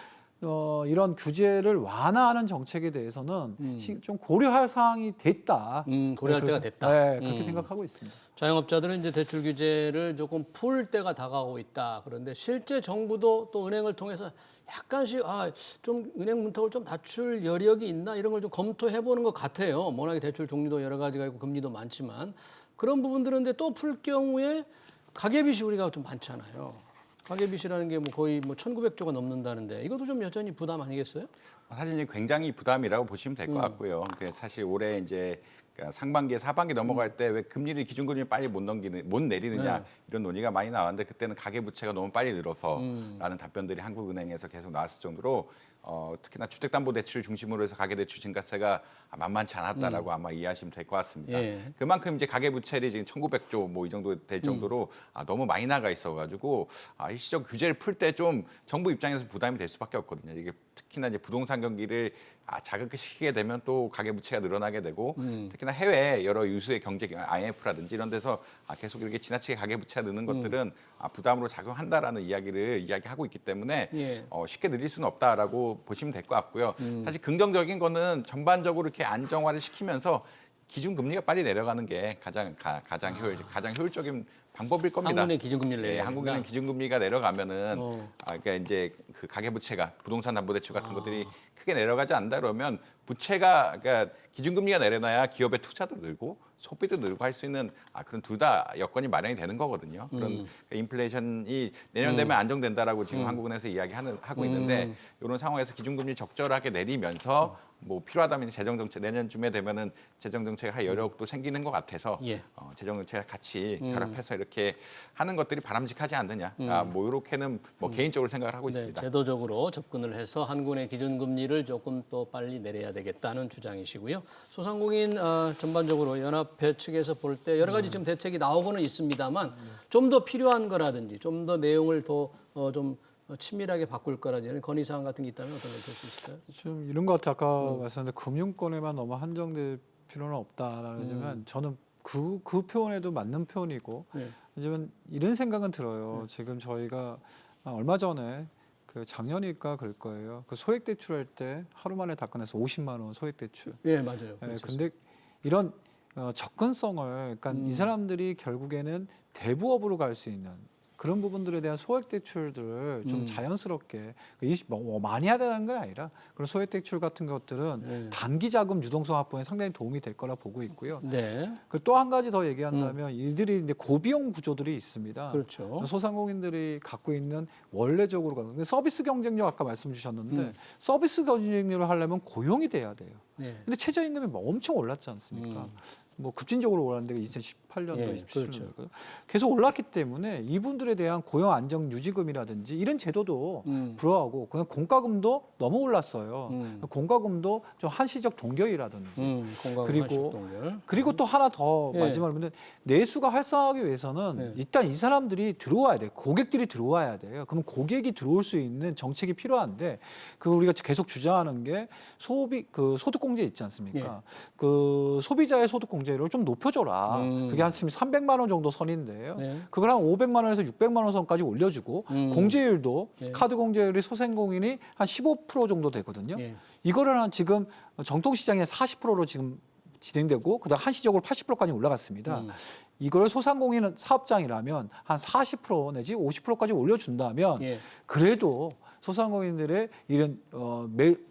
[SPEAKER 2] 이런 규제를 완화하는 정책에 대해서는 좀 고려할 사항이 됐다.
[SPEAKER 1] 고려할 때가 됐다.
[SPEAKER 2] 네, 그렇게 생각하고 있습니다.
[SPEAKER 1] 자영업자들은 이제 대출 규제를 조금 풀 때가 다가오고 있다. 그런데 실제 정부도 또 은행을 통해서 약간씩 좀 은행 문턱을 좀 낮출 여력이 있나 이런 걸 좀 검토해 보는 것 같아요. 워낙에 대출 종류도 여러 가지가 있고 금리도 많지만 그런 부분들은 또 풀 경우에 가계빚이 우리가 좀 많잖아요. 가계빚이라는 게 거의 1,900조가 넘는다는데 이것도 좀 여전히 부담 아니겠어요?
[SPEAKER 3] 사실 굉장히 부담이라고 보시면 될 것 같고요. 사실 올해 이제 상반기, 하반기 넘어갈 때 왜 금리를 기준금리를 빨리 못 내리느냐
[SPEAKER 1] 네.
[SPEAKER 3] 이런 논의가 많이 나왔는데 그때는 가계부채가 너무 빨리 늘어서라는 답변들이 한국은행에서 계속 나왔을 정도로 특히나 주택담보대출 중심으로 해서 가계대출 증가세가 만만치 않았다라고 아마 이해하시면 될 것 같습니다.
[SPEAKER 1] 예.
[SPEAKER 3] 그만큼 이제 가계부채율이 지금 1,900조 이 정도 될 정도로 너무 많이 나가 있어가지고 일시적 규제를 풀 때 좀 정부 입장에서 부담이 될 수밖에 없거든요. 이게 특히나 이제 부동산 경기를 자극시키게 되면 또 가계부채가 늘어나게 되고 특히나 해외 여러 유수의 경제 IMF라든지 이런 데서 계속 이렇게 지나치게 가계부채가 느는 것들은 부담으로 작용한다라는 이야기하고 있기 때문에
[SPEAKER 1] 예.
[SPEAKER 3] 쉽게 늘릴 수는 없다라고 보시면 될 것 같고요. 사실 긍정적인 거는 전반적으로 이렇게 안정화를 시키면서 기준금리가 빨리 내려가는 게 가장 효율적인 방법일 겁니다.
[SPEAKER 1] 한국은행 기준금리를 내려간다.
[SPEAKER 3] 한국은행 기준금리가 내려가면은 그러니까 이제 그 가계부채가 부동산 담보대출 같은 것들이 크게 내려가지 않는다 그러면 부채가 그러니까 기준금리가 내려놔야 기업의 투자도 늘고 소비도 늘고 할 수 있는 그런 둘 다 여건이 마련이 되는 거거든요. 그런 인플레이션이 내년 되면 안정된다라고 지금 한국은행에서 이야기하고 있는데 이런 상황에서 기준금리 적절하게 내리면서 필요하다면 재정정책 내년쯤에 되면은 재정정책을 할 여력도 생기는 것 같아서
[SPEAKER 1] 예.
[SPEAKER 3] 재정정책을 같이 결합해서 이렇게 하는 것들이 바람직하지 않느냐. 이렇게는 개인적으로 생각을 하고
[SPEAKER 1] 네,
[SPEAKER 3] 있습니다.
[SPEAKER 1] 제도적으로 접근을 해서 한국은행 기준금리를 조금 더 빨리 내려야 되겠다는 주장이시고요. 소상공인 전반적으로 연합회 측에서 볼 때 여러 가지 지금 대책이 나오고는 있습니다만 좀 더 필요한 거라든지 좀 더 내용을 더 좀 친밀하게 바꿀 거라든지 이런 건의사항 같은 게 있다면 어떤 걸 들 수 있을까요?
[SPEAKER 2] 좀 이런 것 같아 아까 말씀드린 금융권에만 너무 한정될 필요는 없다라는 점은 저는 그 표현에도 맞는 표현이고
[SPEAKER 1] 네.
[SPEAKER 2] 하지만 이런 생각은 들어요. 지금 저희가 얼마 전에 작년일까 그럴 거예요. 소액 대출할 때 하루 만에 다 끝내서 50만 원 소액 대출.
[SPEAKER 1] 예, 맞아요.
[SPEAKER 2] 근데 이런 접근성을 그러니까 이 사람들이 결국에는 대부업으로 갈 수 있는 그런 부분들에 대한 소액 대출들을 좀 자연스럽게 많이 해야 되는 건 아니라 그런 소액 대출 같은 것들은 단기 자금 유동성 확보에 상당히 도움이 될 거라 보고 있고요.
[SPEAKER 1] 네.
[SPEAKER 2] 또 한 가지 더 얘기한다면 이들이 이제 고비용 구조들이 있습니다.
[SPEAKER 1] 그렇죠.
[SPEAKER 2] 소상공인들이 갖고 있는 원래적으로 서비스 경쟁력 아까 말씀 주셨는데 서비스 경쟁력을 하려면 고용이 돼야 돼요.
[SPEAKER 1] 네.
[SPEAKER 2] 근데 최저임금이 엄청 올랐지 않습니까? 급진적으로 올랐는데 2018년도,
[SPEAKER 1] 예,
[SPEAKER 2] 27년도
[SPEAKER 1] 그렇죠.
[SPEAKER 2] 계속 올랐기 때문에 이분들에 대한 고용 안정 유지금이라든지 이런 제도도 불허하고 그냥 공과금도 너무 올랐어요. 공과금도 좀 한시적 동결이라든지 그리고 또 하나 더 마지막으로 보면 내수가 활성화하기 위해서는 일단 이 사람들이 들어와야 돼요. 고객들이 들어와야 돼요. 그러면 고객이 들어올 수 있는 정책이 필요한데 우리가 계속 주장하는 게 소득공제 있지 않습니까? 소비자의 소득공제를 좀 높여줘라. 그게 한 300만 원 정도 선인데요. 그걸 한 500만 원에서 600만 원 선까지 올려주고 공제율도 카드 공제율이 소상공인이 한 15% 정도 되거든요. 이거를 지금 정통시장에 40%로 지금 진행되고 그다음 한시적으로 80%까지 올라갔습니다. 이걸 소상공인 사업장이라면 한 40% 내지 50%까지 올려준다면
[SPEAKER 1] 예.
[SPEAKER 2] 그래도 소상공인들의 이런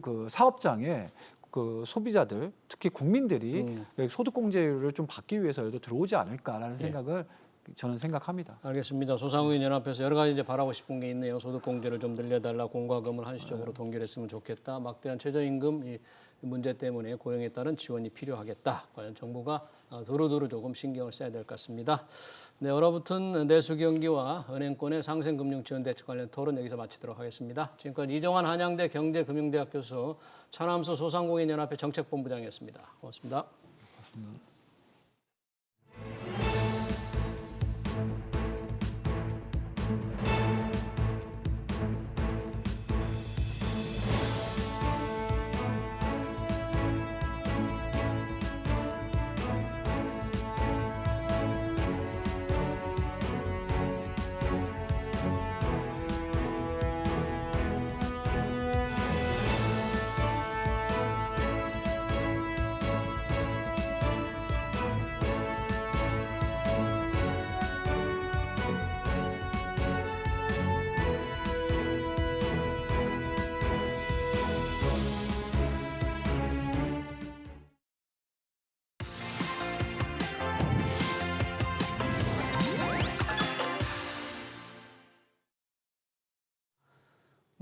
[SPEAKER 2] 그 사업장에 그 소비자들 특히 국민들이 소득공제율을 좀 받기 위해서라도 들어오지 않을까라는 생각을 저는 생각합니다.
[SPEAKER 1] 알겠습니다. 소상공인 연합에서 여러 가지 이제 바라고 싶은 게 있네요. 소득공제를 좀 늘려달라, 공과금을 한시적으로 동결했으면 좋겠다. 막대한 최저임금 이 문제 때문에 고용에 따른 지원이 필요하겠다. 과연 정부가 두루두루 조금 신경을 써야 될 것 같습니다. 네, 얼어붙은 내수 경기와 은행권의 상생금융 지원 대책 관련 토론 여기서 마치도록 하겠습니다. 지금까지 이정환 한양대 경제금융대학 교수, 천암수 소상공인 연합회 정책본부장이었습니다. 고맙습니다.
[SPEAKER 2] 고맙습니다.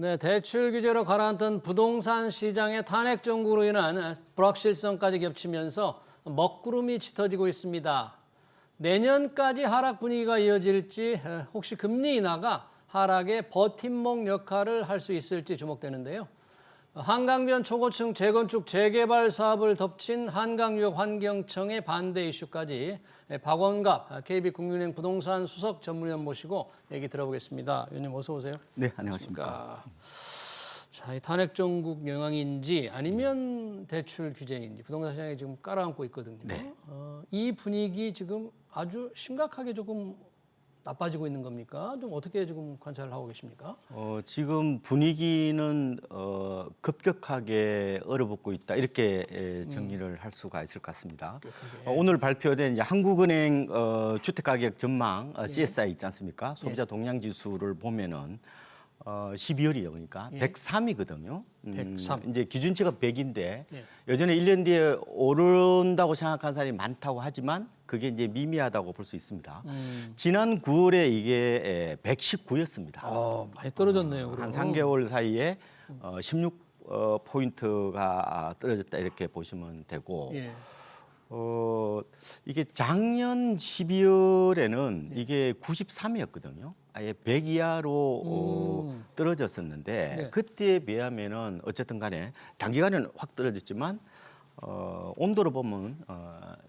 [SPEAKER 1] 네, 대출 규제로 가라앉던 부동산 시장의 탄핵 정국으로 인한 불확실성까지 겹치면서 먹구름이 짙어지고 있습니다. 내년까지 하락 분위기가 이어질지, 혹시 금리 인하가 하락의 버팀목 역할을 할 수 있을지 주목되는데요. 한강변 초고층 재건축 재개발 사업을 덮친 한강유역 환경청의 반대 이슈까지 박원갑 KB국민은행 부동산 수석 전문위원 모시고 얘기 들어보겠습니다. 위원님 어서 오세요.
[SPEAKER 4] 네, 안녕하십니까.
[SPEAKER 1] 자, 이 탄핵 정국 영향인지 아니면 대출 규제인지 부동산 시장에 지금 깔아앉고 있거든요.
[SPEAKER 4] 네.
[SPEAKER 1] 이 분위기 지금 아주 심각하게 조금 나빠지고 있는 겁니까? 좀 어떻게 지금 관찰을 하고 계십니까?
[SPEAKER 4] 지금 분위기는 급격하게 얼어붙고 있다 이렇게 정리를 할 수가 있을 것 같습니다. 오늘 발표된 이제 한국은행 주택가격 전망 CSI 있지 않습니까? 소비자 동향 지수를 보면은 12월이요, 그러니까 103이거든요.
[SPEAKER 1] 103.
[SPEAKER 4] 이제 기준치가 100인데
[SPEAKER 1] 예.
[SPEAKER 4] 여전히 1년 뒤에 오른다고 생각하는 사람이 많다고 하지만 그게 이제 미미하다고 볼 수 있습니다. 지난 9월에 이게 119였습니다.
[SPEAKER 1] 많이 떨어졌네요.
[SPEAKER 4] 한 3개월 사이에 16포인트가 떨어졌다 이렇게 보시면 되고
[SPEAKER 1] 예.
[SPEAKER 4] 이게 작년 12월에는 이게 93이었거든요. 아예 100 이하로 떨어졌었는데
[SPEAKER 1] 네.
[SPEAKER 4] 그때에 비하면은 어쨌든 간에 단기간에는 확 떨어졌지만 온도로 보면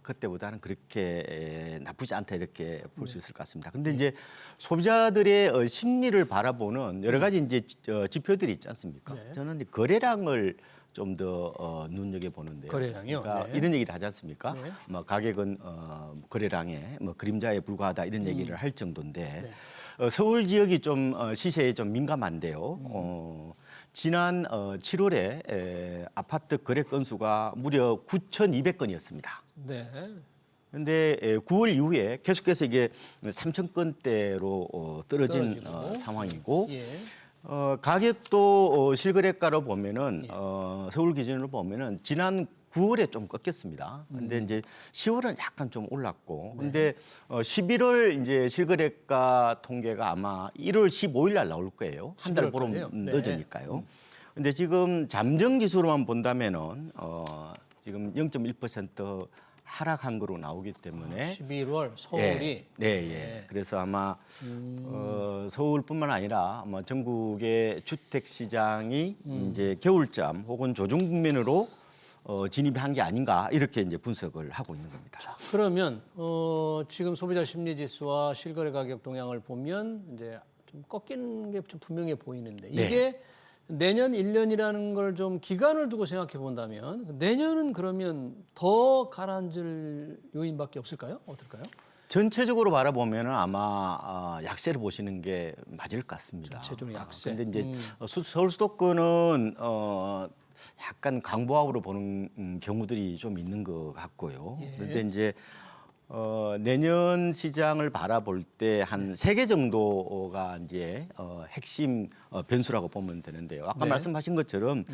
[SPEAKER 4] 그때보다는 그렇게 나쁘지 않다 이렇게 볼 수 있을 것 같습니다. 그런데 이제 소비자들의 심리를 바라보는 여러 가지 이제 지표들이 있지 않습니까?
[SPEAKER 1] 네.
[SPEAKER 4] 저는 이제 거래량을 좀 더 눈여겨 보는데요.
[SPEAKER 1] 거래량이요?
[SPEAKER 4] 그러니까
[SPEAKER 1] 네.
[SPEAKER 4] 이런 얘기를 하지 않습니까?
[SPEAKER 1] 네.
[SPEAKER 4] 뭐 가격은 거래량에 뭐 그림자에 불과하다 이런 얘기를 할 정도인데 서울 지역이 좀 시세에 좀 민감한데요. 지난 7월에 아파트 거래 건수가 무려 9,200건이었습니다.
[SPEAKER 1] 네.
[SPEAKER 4] 그런데 9월 이후에 계속해서 이게 3,000건대로 떨어진
[SPEAKER 1] 떨어지고.
[SPEAKER 4] 상황이고
[SPEAKER 1] 예.
[SPEAKER 4] 가격도 실거래가로 보면은 서울 기준으로 보면은 지난 9월에 좀 꺾였습니다. 근데 이제 10월은 약간 좀 올랐고, 근데 11월 이제 실거래가 통계가 아마 1월 15일 날 나올 거예요. 한 달
[SPEAKER 1] 11월
[SPEAKER 4] 보름
[SPEAKER 1] 달에요? 네.
[SPEAKER 4] 늦으니까요. 근데 지금 잠정 지수로만 본다면은 지금 0.1% 하락한 거로 나오기 때문에
[SPEAKER 1] 11월 서울이
[SPEAKER 4] 네. 그래서 아마 서울뿐만 아니라 아마 전국의 주택 시장이 이제 겨울잠 혹은 조정 국면으로 진입한 게 아닌가 이렇게 이제 분석을 하고 있는 겁니다.
[SPEAKER 1] 그러면 지금 소비자 심리 지수와 실거래 가격 동향을 보면 이제 좀 꺾이는 게 좀 분명해 보이는데 이게 내년 1년이라는 걸 좀 기간을 두고 생각해 본다면 내년은 그러면 더 가라앉을 요인밖에 없을까요? 어떨까요?
[SPEAKER 4] 전체적으로 바라보면은 아마 약세를 보시는 게 맞을 것 같습니다.
[SPEAKER 1] 전체적으로 약세.
[SPEAKER 4] 근데 이제 서울 수도권은 약간 강보합으로 보는 경우들이 좀 있는 것 같고요.
[SPEAKER 1] 예.
[SPEAKER 4] 그런데 이제 내년 시장을 바라볼 때 한 3개 정도가 이제 핵심 변수라고 보면 되는데요. 아까
[SPEAKER 1] 네.
[SPEAKER 4] 말씀하신 것처럼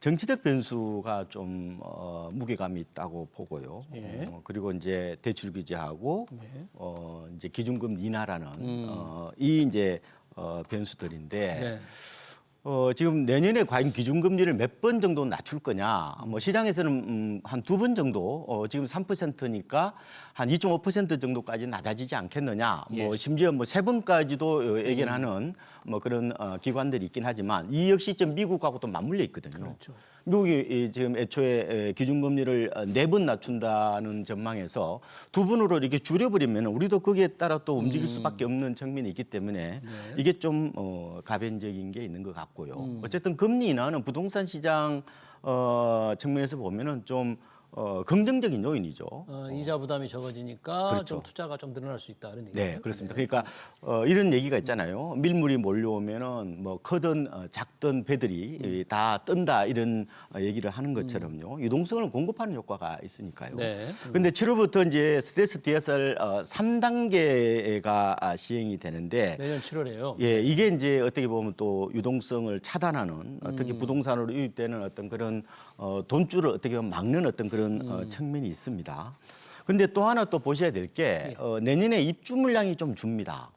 [SPEAKER 4] 정치적 변수가 좀 무게감이 있다고 보고요.
[SPEAKER 1] 예.
[SPEAKER 4] 그리고 이제 대출 규제하고
[SPEAKER 1] 네.
[SPEAKER 4] 이제 기준금 인하라는 이 이제 변수들인데.
[SPEAKER 1] 네.
[SPEAKER 4] 지금 내년에 과연 기준금리를 몇 번 정도 낮출 거냐? 뭐 시장에서는 한 2번 정도, 지금 3%니까 한 2.5% 정도까지 낮아지지 않겠느냐? 뭐 심지어 뭐 3번까지도 예견하는 뭐 그런 기관들이 있긴 하지만 이 역시 좀 미국하고 또 맞물려 있거든요.
[SPEAKER 1] 그렇죠.
[SPEAKER 4] 미국이 지금 애초에 기준금리를 4번 낮춘다는 전망에서 2번으로 이렇게 줄여버리면 우리도 거기에 따라 또 움직일 수밖에 없는 측면이 있기 때문에 이게 좀 가변적인 게 있는 것 같고요. 어쨌든 금리 인하는 부동산 시장 측면에서 보면은 좀 긍정적인 요인이죠.
[SPEAKER 1] 이자 부담이 적어지니까
[SPEAKER 4] 그렇죠.
[SPEAKER 1] 좀 투자가 좀 늘어날 수 있다 이런 얘기예요.
[SPEAKER 4] 네, 그렇습니다. 그러니까 이런 얘기가 있잖아요. 밀물이 몰려오면은 뭐 크든 작든 배들이 다 뜬다 이런 얘기를 하는 것처럼요. 유동성을 공급하는 효과가 있으니까요.
[SPEAKER 1] 네.
[SPEAKER 4] 근데 7월부터 이제 스트레스 DSR 3단계가 시행이 되는데
[SPEAKER 1] 내년 7월에요.
[SPEAKER 4] 예, 이게 이제 어떻게 보면 또 유동성을 차단하는 특히 부동산으로 유입되는 어떤 그런 돈줄을 어떻게 보면 막는 어떤 그런 측면이 있습니다. 근데 또 하나 또 보셔야 될 게 내년에 입주 물량이 좀 줍니다.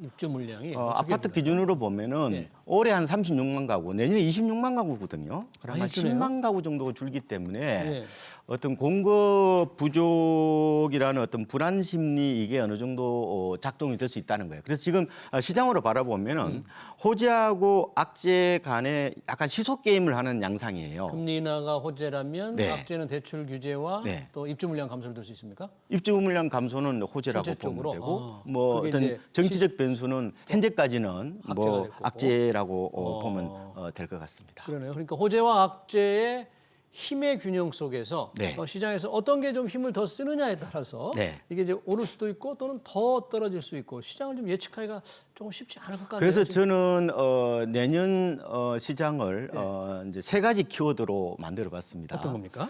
[SPEAKER 1] 입주 물량이
[SPEAKER 4] 아파트 기준으로 보면은
[SPEAKER 1] 네.
[SPEAKER 4] 올해 한 36만 가구, 내년에 26만 가구거든요. 그럼 한
[SPEAKER 1] 많이 주네요.
[SPEAKER 4] 10만 가구 정도가 줄기 때문에
[SPEAKER 1] 네.
[SPEAKER 4] 어떤 공급 부족이라는 어떤 불안 심리 이게 어느 정도 작동이 될 수 있다는 거예요. 그래서 지금 시장으로 바라보면은 호재하고 악재 간에 약간 시소 게임을 하는 양상이에요.
[SPEAKER 1] 금리 인하가 호재라면
[SPEAKER 4] 네.
[SPEAKER 1] 악재는 대출 규제와
[SPEAKER 4] 네.
[SPEAKER 1] 또 입주 물량 감소를 들 수 있습니까?
[SPEAKER 4] 입주 물량 감소는 호재라고
[SPEAKER 1] 호재 쪽으로?
[SPEAKER 4] 보면 되고
[SPEAKER 1] 아,
[SPEAKER 4] 뭐
[SPEAKER 1] 그게
[SPEAKER 4] 어떤
[SPEAKER 1] 이제
[SPEAKER 4] 정치적 변수는 현재까지는
[SPEAKER 1] 악재가
[SPEAKER 4] 뭐
[SPEAKER 1] 될 거고.
[SPEAKER 4] 악재라고 보면 될 것 같습니다.
[SPEAKER 1] 그러네요. 그러니까 호재와 악재의 힘의 균형 속에서
[SPEAKER 4] 네.
[SPEAKER 1] 시장에서 어떤 게 좀 힘을 더 쓰느냐에 따라서
[SPEAKER 4] 네.
[SPEAKER 1] 이게 이제 오를 수도 있고 또는 더 떨어질 수 있고 시장을 좀 예측하기가 조금 쉽지 않을 것 같아요.
[SPEAKER 4] 그래서
[SPEAKER 1] 지금.
[SPEAKER 4] 저는 내년 시장을 이제 3가지 키워드로 만들어봤습니다.
[SPEAKER 1] 어떤 겁니까?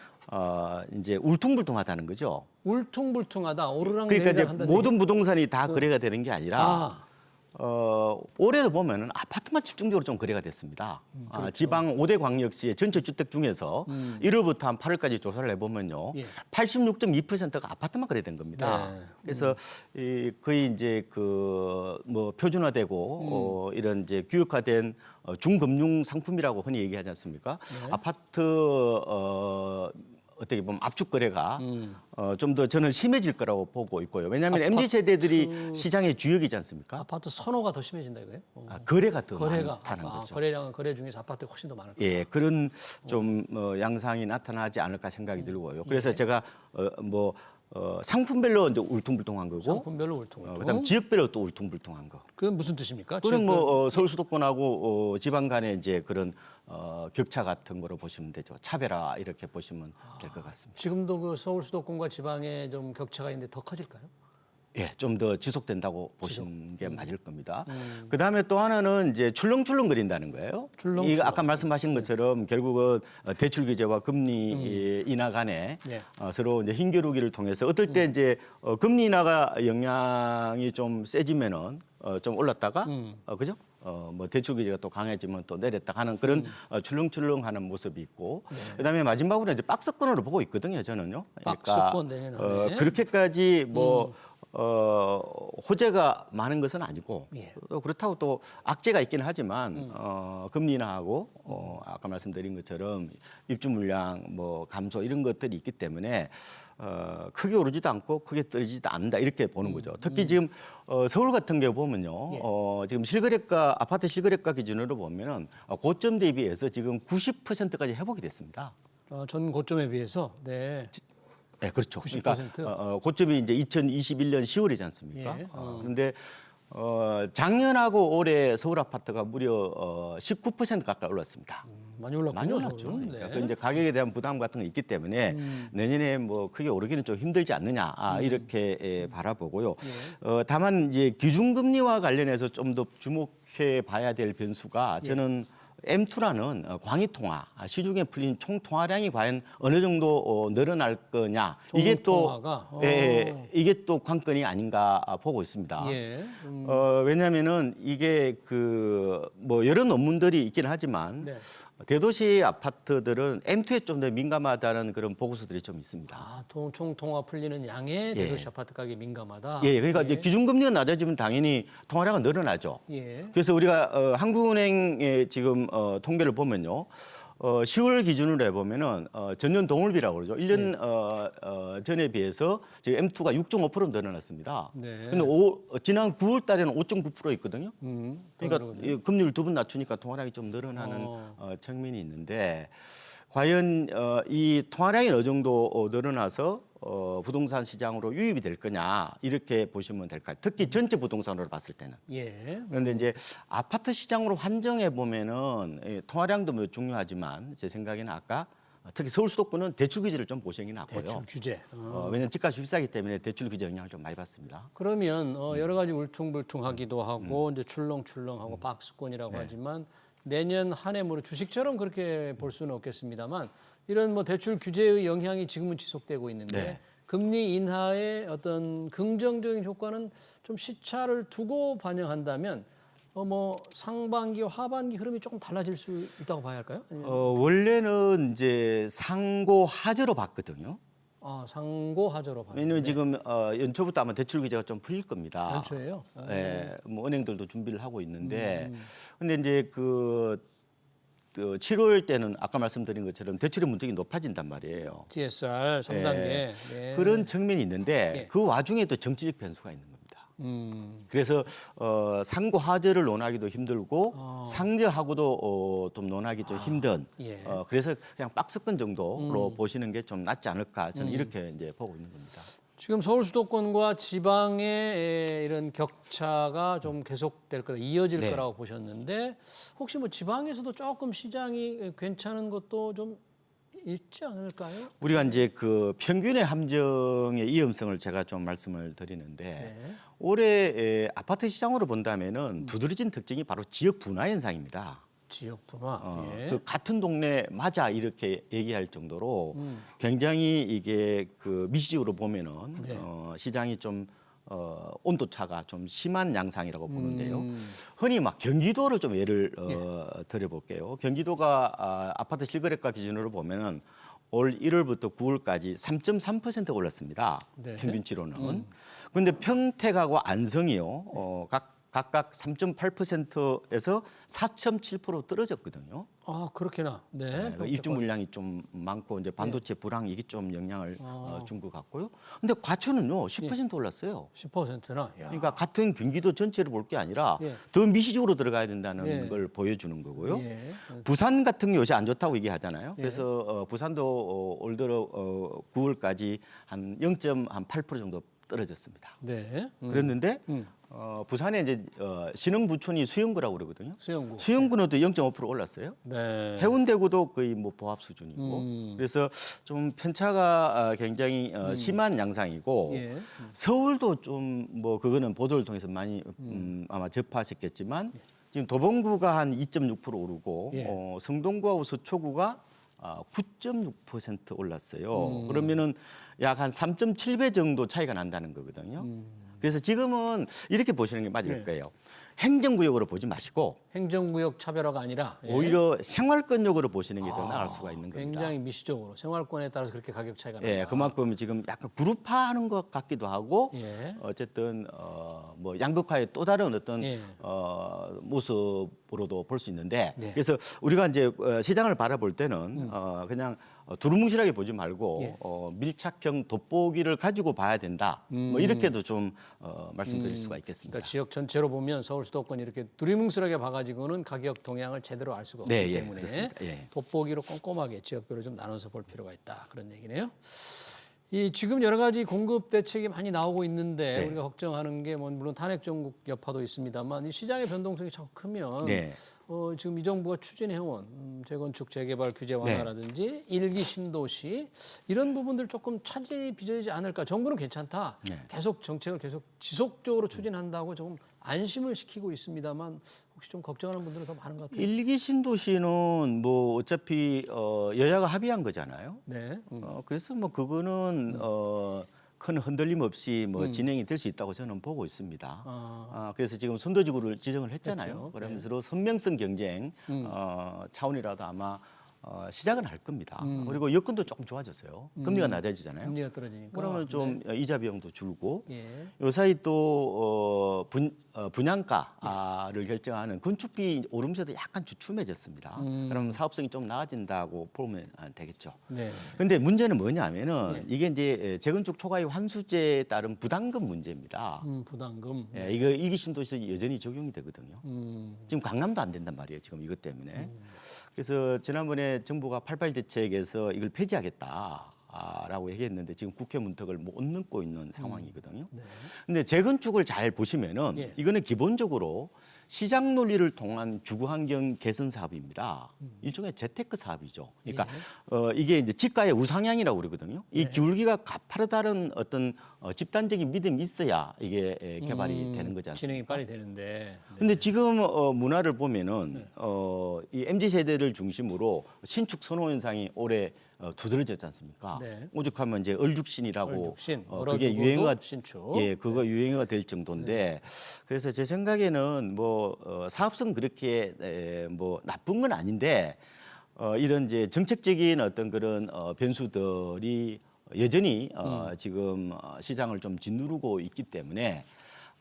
[SPEAKER 4] 이제 울퉁불퉁하다는 거죠.
[SPEAKER 1] 울퉁불퉁하다, 오르락
[SPEAKER 4] 그러니까
[SPEAKER 1] 내리락
[SPEAKER 4] 이제
[SPEAKER 1] 한다는
[SPEAKER 4] 모든 부동산이 다 거래가 되는 게 아니라
[SPEAKER 1] 아.
[SPEAKER 4] 올해도 보면은 아파트만 집중적으로 좀 거래가 됐습니다.
[SPEAKER 1] 그렇죠.
[SPEAKER 4] 지방 5대 광역시의 전체 주택 중에서 1월부터 한 8월까지 조사를 해보면요,
[SPEAKER 1] 예.
[SPEAKER 4] 86.2%가 아파트만 거래된 겁니다.
[SPEAKER 1] 네.
[SPEAKER 4] 그래서 거의 이제 그 뭐 표준화되고 이런 이제 규격화된 중금융 상품이라고 흔히 얘기하지 않습니까?
[SPEAKER 1] 네.
[SPEAKER 4] 아파트 어떻게 보면 압축 거래가 좀 더 저는 심해질 거라고 보고 있고요. 왜냐하면 MZ 세대들이 시장의 주역이지 않습니까?
[SPEAKER 1] 아파트 선호가 더 심해진다 이거예요?
[SPEAKER 4] 거래가 더
[SPEAKER 1] 거래가
[SPEAKER 4] 많다는 거죠.
[SPEAKER 1] 거래량은 거래 중에서 아파트가 훨씬 더 많을 거예요.
[SPEAKER 4] 예, 그런 좀 양상이 나타나지 않을까 생각이 들고요. 그래서 제가 상품별로 이제 울퉁불퉁한 거고,
[SPEAKER 1] 상품별로 울퉁불퉁.
[SPEAKER 4] 그다음 지역별로 또 울퉁불퉁한 거.
[SPEAKER 1] 그건 무슨 뜻입니까?
[SPEAKER 4] 그는 뭐 서울 수도권하고 지방 간의 이제 그런 격차 같은 거로 보시면 되죠. 차별화 이렇게 보시면 될 것 같습니다.
[SPEAKER 1] 지금도 그 서울 수도권과 지방에 좀 격차가 있는데 더 커질까요?
[SPEAKER 4] 예, 좀 더 지속된다고 보시는 게 맞을 겁니다. 그다음에 또 하나는 이제 출렁출렁 거린다는 거예요.
[SPEAKER 1] 출렁출렁.
[SPEAKER 4] 이거 아까 말씀하신 것처럼 결국은 대출 규제와 금리 인하 간에
[SPEAKER 1] 네.
[SPEAKER 4] 서로 이제 힘겨루기를 통해서 어떨 때 이제 금리 인하가 영향이 좀 세지면은 좀 올랐다가 그죠? 뭐 대출 규제가 또 강해지면 또 내렸다 하는 그런 출렁출렁하는 모습이 있고, 그다음에 마지막으로 이제 박스권으로 보고 있거든요, 저는요.
[SPEAKER 1] 박스권 내년에.
[SPEAKER 4] 그렇게까지 뭐 호재가 많은 것은 아니고,
[SPEAKER 1] 예.
[SPEAKER 4] 또 그렇다고 또 악재가 있기는 하지만 금리 인하하고 아까 말씀드린 것처럼 입주 물량 뭐 감소 이런 것들이 있기 때문에 크게 오르지도 않고 크게 떨어지지도 않는다 이렇게 보는 거죠. 특히 지금 서울 같은 경우 보면요, 지금 실거래가 아파트 실거래가 기준으로 보면은 고점 대비해서 지금 90%까지 회복이 됐습니다.
[SPEAKER 1] 전 고점에 비해서 네.
[SPEAKER 4] 네, 그렇죠.
[SPEAKER 1] 90%?
[SPEAKER 4] 그러니까 고점이 이제 2021년 10월이지 않습니까?
[SPEAKER 1] 예.
[SPEAKER 4] 그런데 작년하고 올해 서울 아파트가 무려 19% 가까이 올랐습니다.
[SPEAKER 1] 많이 올랐군요.
[SPEAKER 4] 많이 올랐죠.
[SPEAKER 1] 서울은.
[SPEAKER 4] 그러니까
[SPEAKER 1] 네.
[SPEAKER 4] 그 이제 가격에 대한 부담 같은 게 있기 때문에 내년에 뭐 크게 오르기는 좀 힘들지 않느냐 이렇게 바라보고요. 다만 이제 기준금리와 관련해서 좀 더 주목해 봐야 될 변수가 저는 M2라는 광의 통화, 시중에 풀린 총 통화량이 과연 어느 정도 늘어날 거냐, 이게 또
[SPEAKER 1] 통화가?
[SPEAKER 4] 이게 또 관건이 아닌가 보고 있습니다.
[SPEAKER 1] 예.
[SPEAKER 4] 왜냐하면은 이게 뭐 여러 논문들이 있긴 하지만
[SPEAKER 1] 네.
[SPEAKER 4] 대도시 아파트들은 M2에 좀 더 민감하다는 그런 보고서들이 좀 있습니다.
[SPEAKER 1] 아, 총 통화 풀리는 양에 대도시 아파트 가격이 민감하다.
[SPEAKER 4] 예, 그러니까 이제 기준금리가 낮아지면 당연히 통화량은 늘어나죠.
[SPEAKER 1] 예.
[SPEAKER 4] 그래서 우리가 한국은행의 지금 통계를 보면요. 10월 기준으로 해보면은 전년 동월비라고 그러죠. 1년 전에 비해서 지금 M2가 6.5% 늘어났습니다.
[SPEAKER 1] 네.
[SPEAKER 4] 근데 지난 9월 달에는 5.9% 있거든요. 그러니까 이 금리를 2번 낮추니까 통화량이 좀 늘어나는 측면이 있는데 과연 이 통화량이 어느 정도 늘어나서 부동산 시장으로 유입이 될 거냐 이렇게 보시면 될까요? 특히 전체 부동산으로 봤을 때는.
[SPEAKER 1] 예.
[SPEAKER 4] 그런데 이제 아파트 시장으로 환정해 보면은 통화량도 뭐 중요하지만 제 생각에는 아까 특히 서울 수도권은 대출 규제를 좀 보시는 게 낫고요.
[SPEAKER 1] 대출 규제.
[SPEAKER 4] 왜냐하면 집값이 비싸기 때문에 대출 규제 영향을 좀 많이 받습니다.
[SPEAKER 1] 그러면 여러 가지 울퉁불퉁하기도 하고 이제 출렁출렁하고 박스권이라고 하지만 내년 한 해 뭐 주식처럼 그렇게 볼 수는 없겠습니다만 이런 뭐 대출 규제의 영향이 지금은 지속되고 있는데
[SPEAKER 4] 네.
[SPEAKER 1] 금리 인하의 어떤 긍정적인 효과는 좀 시차를 두고 반영한다면 뭐 상반기, 하반기 흐름이 조금 달라질 수 있다고 봐야 할까요? 아니면
[SPEAKER 4] 원래는 이제 상고 하저로 봤거든요.
[SPEAKER 1] 상고 하저로 봐요.
[SPEAKER 4] 왜냐하면 지금 연초부터 아마 대출 규제가 좀 풀릴 겁니다.
[SPEAKER 1] 연초예요?
[SPEAKER 4] 예, 뭐 은행들도 준비를 하고 있는데, 근데 이제 7월 때는 아까 말씀드린 것처럼 대출의 문턱이 높아진단 말이에요.
[SPEAKER 1] DSR 3단계. 예.
[SPEAKER 4] 그런 측면이 있는데
[SPEAKER 1] 예.
[SPEAKER 4] 그 와중에 또 정치적 변수가 있는 겁니다. 그래서 상고 하저를 논하기도 힘들고 상저하고도 좀 논하기 좀 힘든.
[SPEAKER 1] 예.
[SPEAKER 4] 그래서 그냥 박스권 정도로 보시는 게 좀 낫지 않을까 저는 이렇게 이제 보고 있는 겁니다.
[SPEAKER 1] 지금 서울 수도권과 지방의 이런 격차가 좀 계속될 거다, 이어질
[SPEAKER 4] 네.
[SPEAKER 1] 거라고 보셨는데 혹시 뭐 지방에서도 조금 시장이 괜찮은 것도 좀 있지 않을까요?
[SPEAKER 4] 우리가 이제 평균의 함정의 위험성을 제가 좀 말씀을 드리는데
[SPEAKER 1] 네.
[SPEAKER 4] 올해 아파트 시장으로 본다면은 두드러진 특징이 바로 지역 분화 현상입니다.
[SPEAKER 1] 지역 분화. 예.
[SPEAKER 4] 같은 동네 맞아 이렇게 얘기할 정도로 굉장히 이게 미시적으로 보면은
[SPEAKER 1] 네.
[SPEAKER 4] 시장이 좀 온도 차가 좀 심한 양상이라고 보는데요. 흔히 막 경기도를 좀 예를 들어볼게요. 경기도가 아파트 실거래가 기준으로 보면은 올 1월부터 9월까지 3.3% 올랐습니다.
[SPEAKER 1] 네.
[SPEAKER 4] 평균치로는. 그런데 평택하고 안성이요. 각각 3.8%에서 4.7% 떨어졌거든요.
[SPEAKER 1] 그렇게나. 네.
[SPEAKER 4] 입주 물량이 좀 많고 이제 반도체 불황 이게 좀 영향을 준 것 같고요. 근데 과천은요 10% 올랐어요.
[SPEAKER 1] 10%나.
[SPEAKER 4] 그러니까 같은 경기도 전체를 볼 게 아니라
[SPEAKER 1] 예.
[SPEAKER 4] 더 미시적으로 들어가야 된다는
[SPEAKER 1] 예.
[SPEAKER 4] 걸 보여주는 거고요.
[SPEAKER 1] 예.
[SPEAKER 4] 부산 같은 게 요새 안 좋다고 얘기하잖아요. 그래서 부산도 올 들어 9월까지 한 0.8% 정도 떨어졌습니다.
[SPEAKER 1] 네.
[SPEAKER 4] 그랬는데 부산에 이제 신흥부촌이 수영구라고 그러거든요.
[SPEAKER 1] 수영구.
[SPEAKER 4] 수영구는 또 0.5% 올랐어요.
[SPEAKER 1] 네.
[SPEAKER 4] 해운대구도 거의 뭐 보합 수준이고 그래서 좀 편차가 굉장히 심한 양상이고
[SPEAKER 1] 예.
[SPEAKER 4] 서울도 좀 뭐 그거는 보도를 통해서 많이 아마 접하셨겠지만 지금 도봉구가 한 2.6% 오르고
[SPEAKER 1] 예.
[SPEAKER 4] 성동구하고 서초구가 9.6% 올랐어요. 그러면은 약 한 3.7배 정도 차이가 난다는 거거든요. 그래서 지금은 이렇게 보시는 게 맞을
[SPEAKER 1] 네.
[SPEAKER 4] 거예요. 행정구역으로 보지 마시고
[SPEAKER 1] 행정구역 차별화가 아니라
[SPEAKER 4] 오히려 생활권역으로 보시는 게 더 나을 수가 있는 겁니다.
[SPEAKER 1] 굉장히 미시적으로 생활권에 따라서 그렇게 가격 차이가 난다.
[SPEAKER 4] 예, 그만큼 지금 약간 그룹화하는 것 같기도 하고
[SPEAKER 1] 예.
[SPEAKER 4] 어쨌든 뭐 양극화의 또 다른 어떤
[SPEAKER 1] 예.
[SPEAKER 4] 모습으로도 볼 수 있는데
[SPEAKER 1] 네.
[SPEAKER 4] 그래서 우리가 이제 시장을 바라볼 때는 그냥 두루뭉실하게 보지 말고
[SPEAKER 1] 예.
[SPEAKER 4] 밀착형 돋보기를 가지고 봐야 된다. 뭐 이렇게도 좀 말씀드릴 수가 있겠습니다.
[SPEAKER 1] 그러니까 지역 전체로 보면 서울 수도권 이렇게 두리뭉술하게 봐가지고는 가격 동향을 제대로 알 수가 없기
[SPEAKER 4] 네, 예,
[SPEAKER 1] 때문에
[SPEAKER 4] 그렇습니다. 예.
[SPEAKER 1] 돋보기로 꼼꼼하게 지역별로 좀 나눠서 볼 필요가 있다, 그런 얘기네요. 이 지금 여러 가지 공급 대책이 많이 나오고 있는데
[SPEAKER 4] 네.
[SPEAKER 1] 우리가 걱정하는 게 뭐 물론 탄핵 정국 여파도 있습니다만 이 시장의 변동성이 자꾸 크면
[SPEAKER 4] 네.
[SPEAKER 1] 지금 이 정부가 추진해온 재건축 재개발 규제 완화라든지 일기 신도시 이런 부분들 조금 차질이 빚어지지 않을까. 정부는 괜찮다.
[SPEAKER 4] 네.
[SPEAKER 1] 계속 정책을 계속 지속적으로 추진한다고 조금 안심을 시키고 있습니다만 혹시 좀 걱정하는 분들은 더 많은 것 같아요.
[SPEAKER 4] 일기 신도시는 뭐 어차피 여야가 합의한 거잖아요.
[SPEAKER 1] 네.
[SPEAKER 4] 그래서 뭐 그거는 큰 흔들림 없이 뭐 진행이 될 수 있다고 저는 보고 있습니다. 그래서 지금 선도지구를 지정을 했잖아요.
[SPEAKER 1] 그렇죠.
[SPEAKER 4] 그러면서 선명성 경쟁 차원이라도 아마 시작은 할 겁니다. 그리고 여건도 조금 좋아졌어요. 금리가 낮아지잖아요.
[SPEAKER 1] 금리가 떨어지니까.
[SPEAKER 4] 그러면 좀 이자 비용도 줄고
[SPEAKER 1] 예.
[SPEAKER 4] 요 사이 또 분양가를 결정하는 건축비 오름세도 약간 주춤해졌습니다. 그러면 사업성이 좀 나아진다고 보면 되겠죠.
[SPEAKER 1] 네.
[SPEAKER 4] 근데 문제는 뭐냐면은 이게 이제 재건축 초과의 환수제에 따른 부담금 문제입니다.
[SPEAKER 1] 부담금.
[SPEAKER 4] 예, 이거 일기 신도시에서 여전히 적용이 되거든요.
[SPEAKER 1] 음.
[SPEAKER 4] 지금 강남도 안 된단 말이에요. 지금 이것 때문에. 그래서 지난번에 정부가 88 대책에서 이걸 폐지하겠다라고 얘기했는데 지금 국회 문턱을 못 넘고 있는 상황이거든요. 근데 재건축을 잘 보시면은
[SPEAKER 1] 예.
[SPEAKER 4] 이거는 기본적으로 시장 논리를 통한 주거 환경 개선 사업입니다. 일종의 재테크 사업이죠. 그러니까 이게 이제 지가의 우상향이라고 그러거든요. 이 기울기가 가파르다는 어떤 집단적인 믿음이 있어야 이게 개발이 되는 거지 않습니까?
[SPEAKER 1] 진행이 빨리 되는데.
[SPEAKER 4] 근데 지금 문화를 보면은 이 MZ 세대를 중심으로 신축 선호 현상이 올해 두드러졌지 않습니까?
[SPEAKER 1] 네.
[SPEAKER 4] 오죽하면 이제 얼죽신이라고
[SPEAKER 1] 얼죽신,
[SPEAKER 4] 그게
[SPEAKER 1] 얼어두고도
[SPEAKER 4] 유행어가
[SPEAKER 1] 신축.
[SPEAKER 4] 예, 그거 유행어가 될 정도인데 그래서 제 생각에는 뭐 사업성 그렇게 뭐 나쁜 건 아닌데 이런 이제 정책적인 어떤 그런 변수들이 여전히 지금 시장을 좀 짓누르고 있기 때문에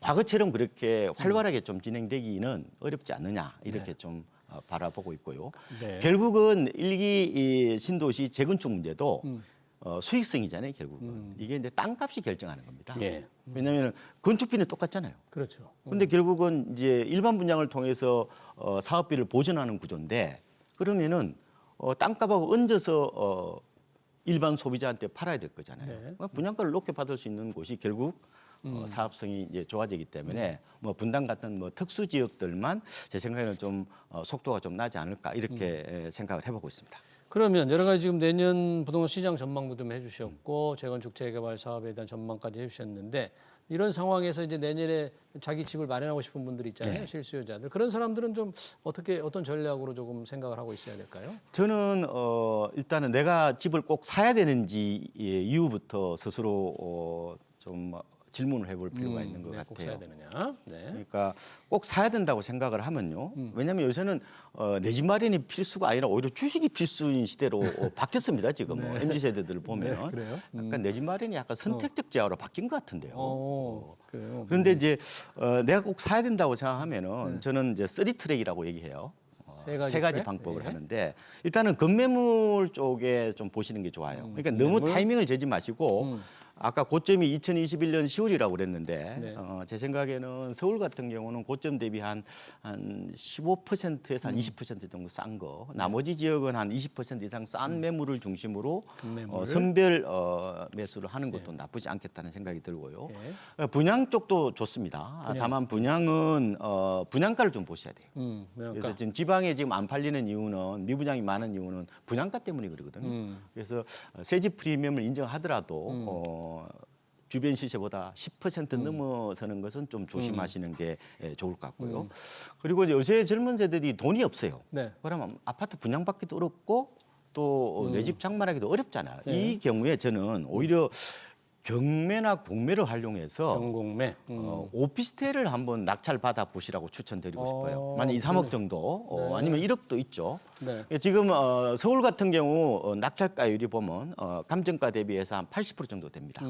[SPEAKER 4] 과거처럼 그렇게 활발하게 좀 진행되기는 어렵지 않느냐 이렇게 좀 바라보고 있고요.
[SPEAKER 1] 네.
[SPEAKER 4] 결국은 일기 이 신도시 재건축 문제도 수익성이잖아요. 결국은 이게 이제 땅값이 결정하는 겁니다.
[SPEAKER 1] 예.
[SPEAKER 4] 왜냐하면 건축비는 똑같잖아요.
[SPEAKER 1] 그렇죠.
[SPEAKER 4] 근데 결국은 이제 일반 분양을 통해서 사업비를 보전하는 구조인데 그러면은 땅값하고 얹어서 일반 소비자한테 팔아야 될 거잖아요.
[SPEAKER 1] 네.
[SPEAKER 4] 그러니까 분양가를 높게 받을 수 있는 곳이 결국 사업성이 이제 좋아지기 때문에 뭐 분당 같은 뭐 특수 지역들만 제 생각에는 좀 속도가 좀 나지 않을까 이렇게 생각을 해보고 있습니다.
[SPEAKER 1] 그러면 여러 가지 지금 내년 부동산 시장 전망도 좀 해주셨고 재건축 재개발 사업에 대한 전망까지 해주셨는데 이런 상황에서 이제 내년에 자기 집을 마련하고 싶은 분들이 있잖아요.
[SPEAKER 4] 네.
[SPEAKER 1] 실수요자들. 그런 사람들은 좀 어떤 전략으로 조금 생각을 하고 있어야 될까요?
[SPEAKER 4] 저는 일단은 내가 집을 꼭 사야 되는지 이유부터 스스로 좀 질문을 해볼 필요가 있는 것
[SPEAKER 1] 네,
[SPEAKER 4] 같아요.
[SPEAKER 1] 꼭 사야 되느냐. 네.
[SPEAKER 4] 그러니까 꼭 사야 된다고 생각을 하면요. 왜냐하면 요새는 내 집 마련이 필수가 아니라 오히려 주식이 필수인 시대로 바뀌었습니다. 지금 뭐 MZ 세대들을 보면
[SPEAKER 1] 네, 그래요?
[SPEAKER 4] 약간 내 집 마련이 약간 선택적 제어로 바뀐 것 같은데요.
[SPEAKER 1] 그래요.
[SPEAKER 4] 그런데 이제 내가 꼭 사야 된다고 생각하면은 저는 이제 3트랙이라고 얘기해요. 세 가지
[SPEAKER 1] 트랙?
[SPEAKER 4] 방법을
[SPEAKER 1] 네.
[SPEAKER 4] 하는데 일단은 급매물 쪽에 좀 보시는 게 좋아요. 그러니까 너무 타이밍을 재지 마시고 아까 고점이 2021년 10월이라고 그랬는데
[SPEAKER 1] 네.
[SPEAKER 4] 제 생각에는 서울 같은 경우는 고점 대비 한 15%에서 한 20% 정도 싼 거. 나머지 지역은 한 20% 이상 싼 매물을 중심으로
[SPEAKER 1] 급매물을?
[SPEAKER 4] 선별 매수를 하는 것도 나쁘지 않겠다는 생각이 들고요. 분양 쪽도 좋습니다.
[SPEAKER 1] 분양.
[SPEAKER 4] 다만 분양은 분양가를 좀 보셔야 돼요.
[SPEAKER 1] 그러니까.
[SPEAKER 4] 그래서 지금 지방에 지금 안 팔리는 이유는 미분양이 많은 이유는 분양가 때문에 그러거든요. 그래서 세집 프리미엄을 인정하더라도 주변 시세보다 10% 넘어서는 것은 좀 조심하시는 게 좋을 것 같고요. 그리고 요새 젊은 세대들이 돈이 없어요.
[SPEAKER 1] 네.
[SPEAKER 4] 그러면 아파트 분양받기도 어렵고 또 내 집 장만하기도 어렵잖아요.
[SPEAKER 1] 네.
[SPEAKER 4] 이 경우에 저는 오히려 경매나 공매를 활용해서
[SPEAKER 1] 경공매.
[SPEAKER 4] 오피스텔을 한번 낙찰 받아 보시라고 추천드리고 싶어요. 만약 2, 3억
[SPEAKER 1] 그러네.
[SPEAKER 4] 정도 아니면 1억도 있죠.
[SPEAKER 1] 네.
[SPEAKER 4] 지금 서울 같은 경우 낙찰가율이 보면 감정가 대비해서 한 80% 정도 됩니다.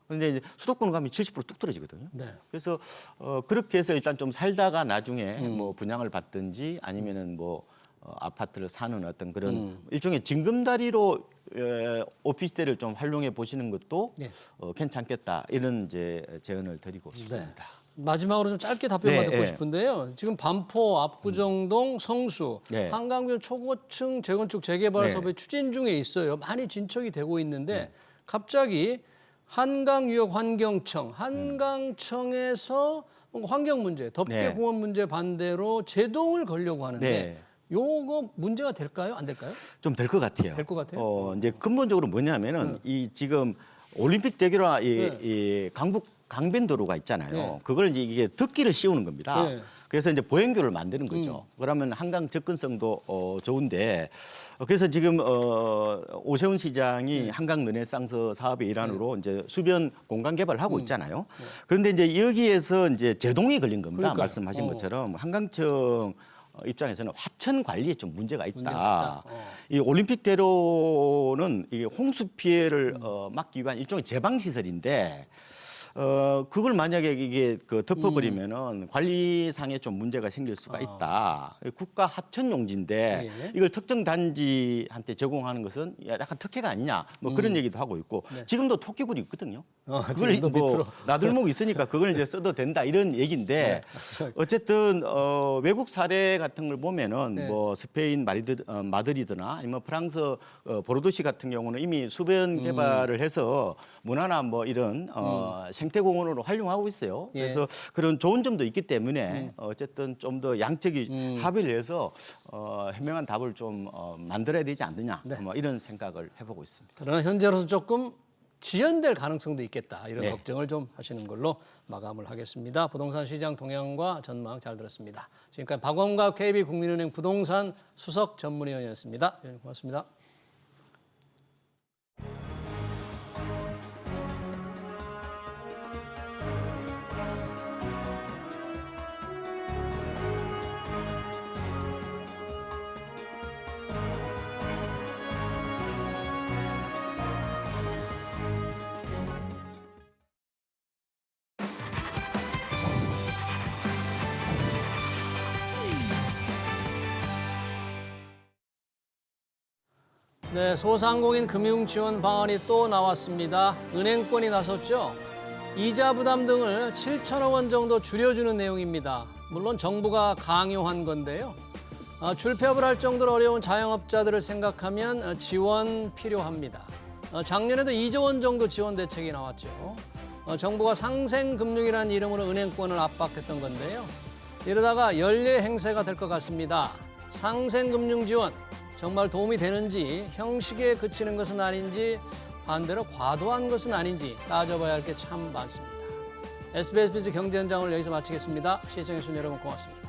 [SPEAKER 4] 그런데 이제 수도권 가면 70%뚝 떨어지거든요.
[SPEAKER 1] 네.
[SPEAKER 4] 그래서 그렇게 해서 일단 좀 살다가 나중에 뭐 분양을 받든지 아니면은 뭐 아파트를 사는 어떤 그런 일종의 징검다리로 오피스텔을 좀 활용해 보시는 것도
[SPEAKER 1] 예.
[SPEAKER 4] 괜찮겠다 이런 이제 제언을 드리고 싶습니다.
[SPEAKER 1] 마지막으로 좀 짧게 답변만
[SPEAKER 4] 네,
[SPEAKER 1] 듣고
[SPEAKER 4] 네.
[SPEAKER 1] 싶은데요. 지금 반포, 압구정동, 성수,
[SPEAKER 4] 네.
[SPEAKER 1] 한강변 초고층 재건축 재개발
[SPEAKER 4] 네.
[SPEAKER 1] 사업이 추진 중에 있어요. 많이 진척이 되고 있는데 갑자기 한강유역 환경청, 한강청에서 뭔가 환경 문제, 덮개
[SPEAKER 4] 네.
[SPEAKER 1] 공원 문제 반대로 제동을 걸려고 하는데
[SPEAKER 4] 네.
[SPEAKER 1] 요거 문제가 될까요? 안 될까요?
[SPEAKER 4] 좀 될 것 같아요.
[SPEAKER 1] 될것 같아요?
[SPEAKER 4] 이제 근본적으로 뭐냐면은 이 지금 올림픽 대결화 이 강북 강변도로가 있잖아요.
[SPEAKER 1] 네.
[SPEAKER 4] 그걸 이제 이게 덮기를 씌우는 겁니다.
[SPEAKER 1] 네.
[SPEAKER 4] 그래서 이제 보행교를 만드는 거죠. 그러면 한강 접근성도 좋은데 그래서 지금 오세훈 시장이 한강 르네상스 사업의 일환으로 이제 수변 공간 개발을 하고 있잖아요. 그런데 이제 여기에서 이제 제동이 걸린 겁니다.
[SPEAKER 1] 그러니까요.
[SPEAKER 4] 말씀하신 것처럼 한강청 입장에서는 화천 관리에 좀 문제가 있다.
[SPEAKER 1] 문제가 있다.
[SPEAKER 4] 이 올림픽대로는 이게 홍수 피해를 막기 위한 일종의 제방 시설인데 그걸 만약에 이게 그 덮어버리면은 관리상에 좀 문제가 생길 수가 있다. 국가 하천 용지인데
[SPEAKER 1] 예.
[SPEAKER 4] 이걸 특정 단지한테 제공하는 것은 약간 특혜가 아니냐. 뭐 그런 얘기도 하고 있고 지금도 토끼굴이 있거든요. 그걸
[SPEAKER 1] 지금도
[SPEAKER 4] 뭐
[SPEAKER 1] 밑으로.
[SPEAKER 4] 나들목 있으니까 그걸 이제 써도 된다 이런 얘기인데 어쨌든 외국 사례 같은 걸 보면은
[SPEAKER 1] 네.
[SPEAKER 4] 뭐 스페인 마드리드나 아니면 프랑스 보르도시 같은 경우는 이미 수변 개발을 해서 문화나 뭐 이런 생태공원으로 활용하고 있어요.
[SPEAKER 1] 예.
[SPEAKER 4] 그래서 그런 좋은 점도 있기 때문에 어쨌든 좀 더 양적인 합의를 해서 현명한 답을 좀 만들어야 되지 않느냐
[SPEAKER 1] 네.
[SPEAKER 4] 뭐 이런 생각을 해보고 있습니다.
[SPEAKER 1] 그러나 현재로서 조금 지연될 가능성도 있겠다. 이런
[SPEAKER 4] 네.
[SPEAKER 1] 걱정을 좀 하시는 걸로 마감을 하겠습니다. 부동산 시장 동향과 전망 잘 들었습니다. 지금까지 박원갑 KB국민은행 부동산 수석 전문위원이었습니다. 위원님 고맙습니다. 네, 소상공인 금융 지원 방안이 또 나왔습니다. 은행권이 나섰죠. 이자 부담 등을 7천억 원 정도 줄여주는 내용입니다. 물론 정부가 강요한 건데요. 줄폐업을 할 정도로 어려운 자영업자들을 생각하면 지원 필요합니다. 작년에도 2조 원 정도 지원 대책이 나왔죠. 정부가 상생금융이라는 이름으로 은행권을 압박했던 건데요. 이러다가 연례 행세가 될 것 같습니다. 상생금융 지원 정말 도움이 되는지, 형식에 그치는 것은 아닌지, 반대로 과도한 것은 아닌지 따져봐야 할 게 참 많습니다. SBS 경제 현장을 여기서 마치겠습니다. 시청해주신 여러분 고맙습니다.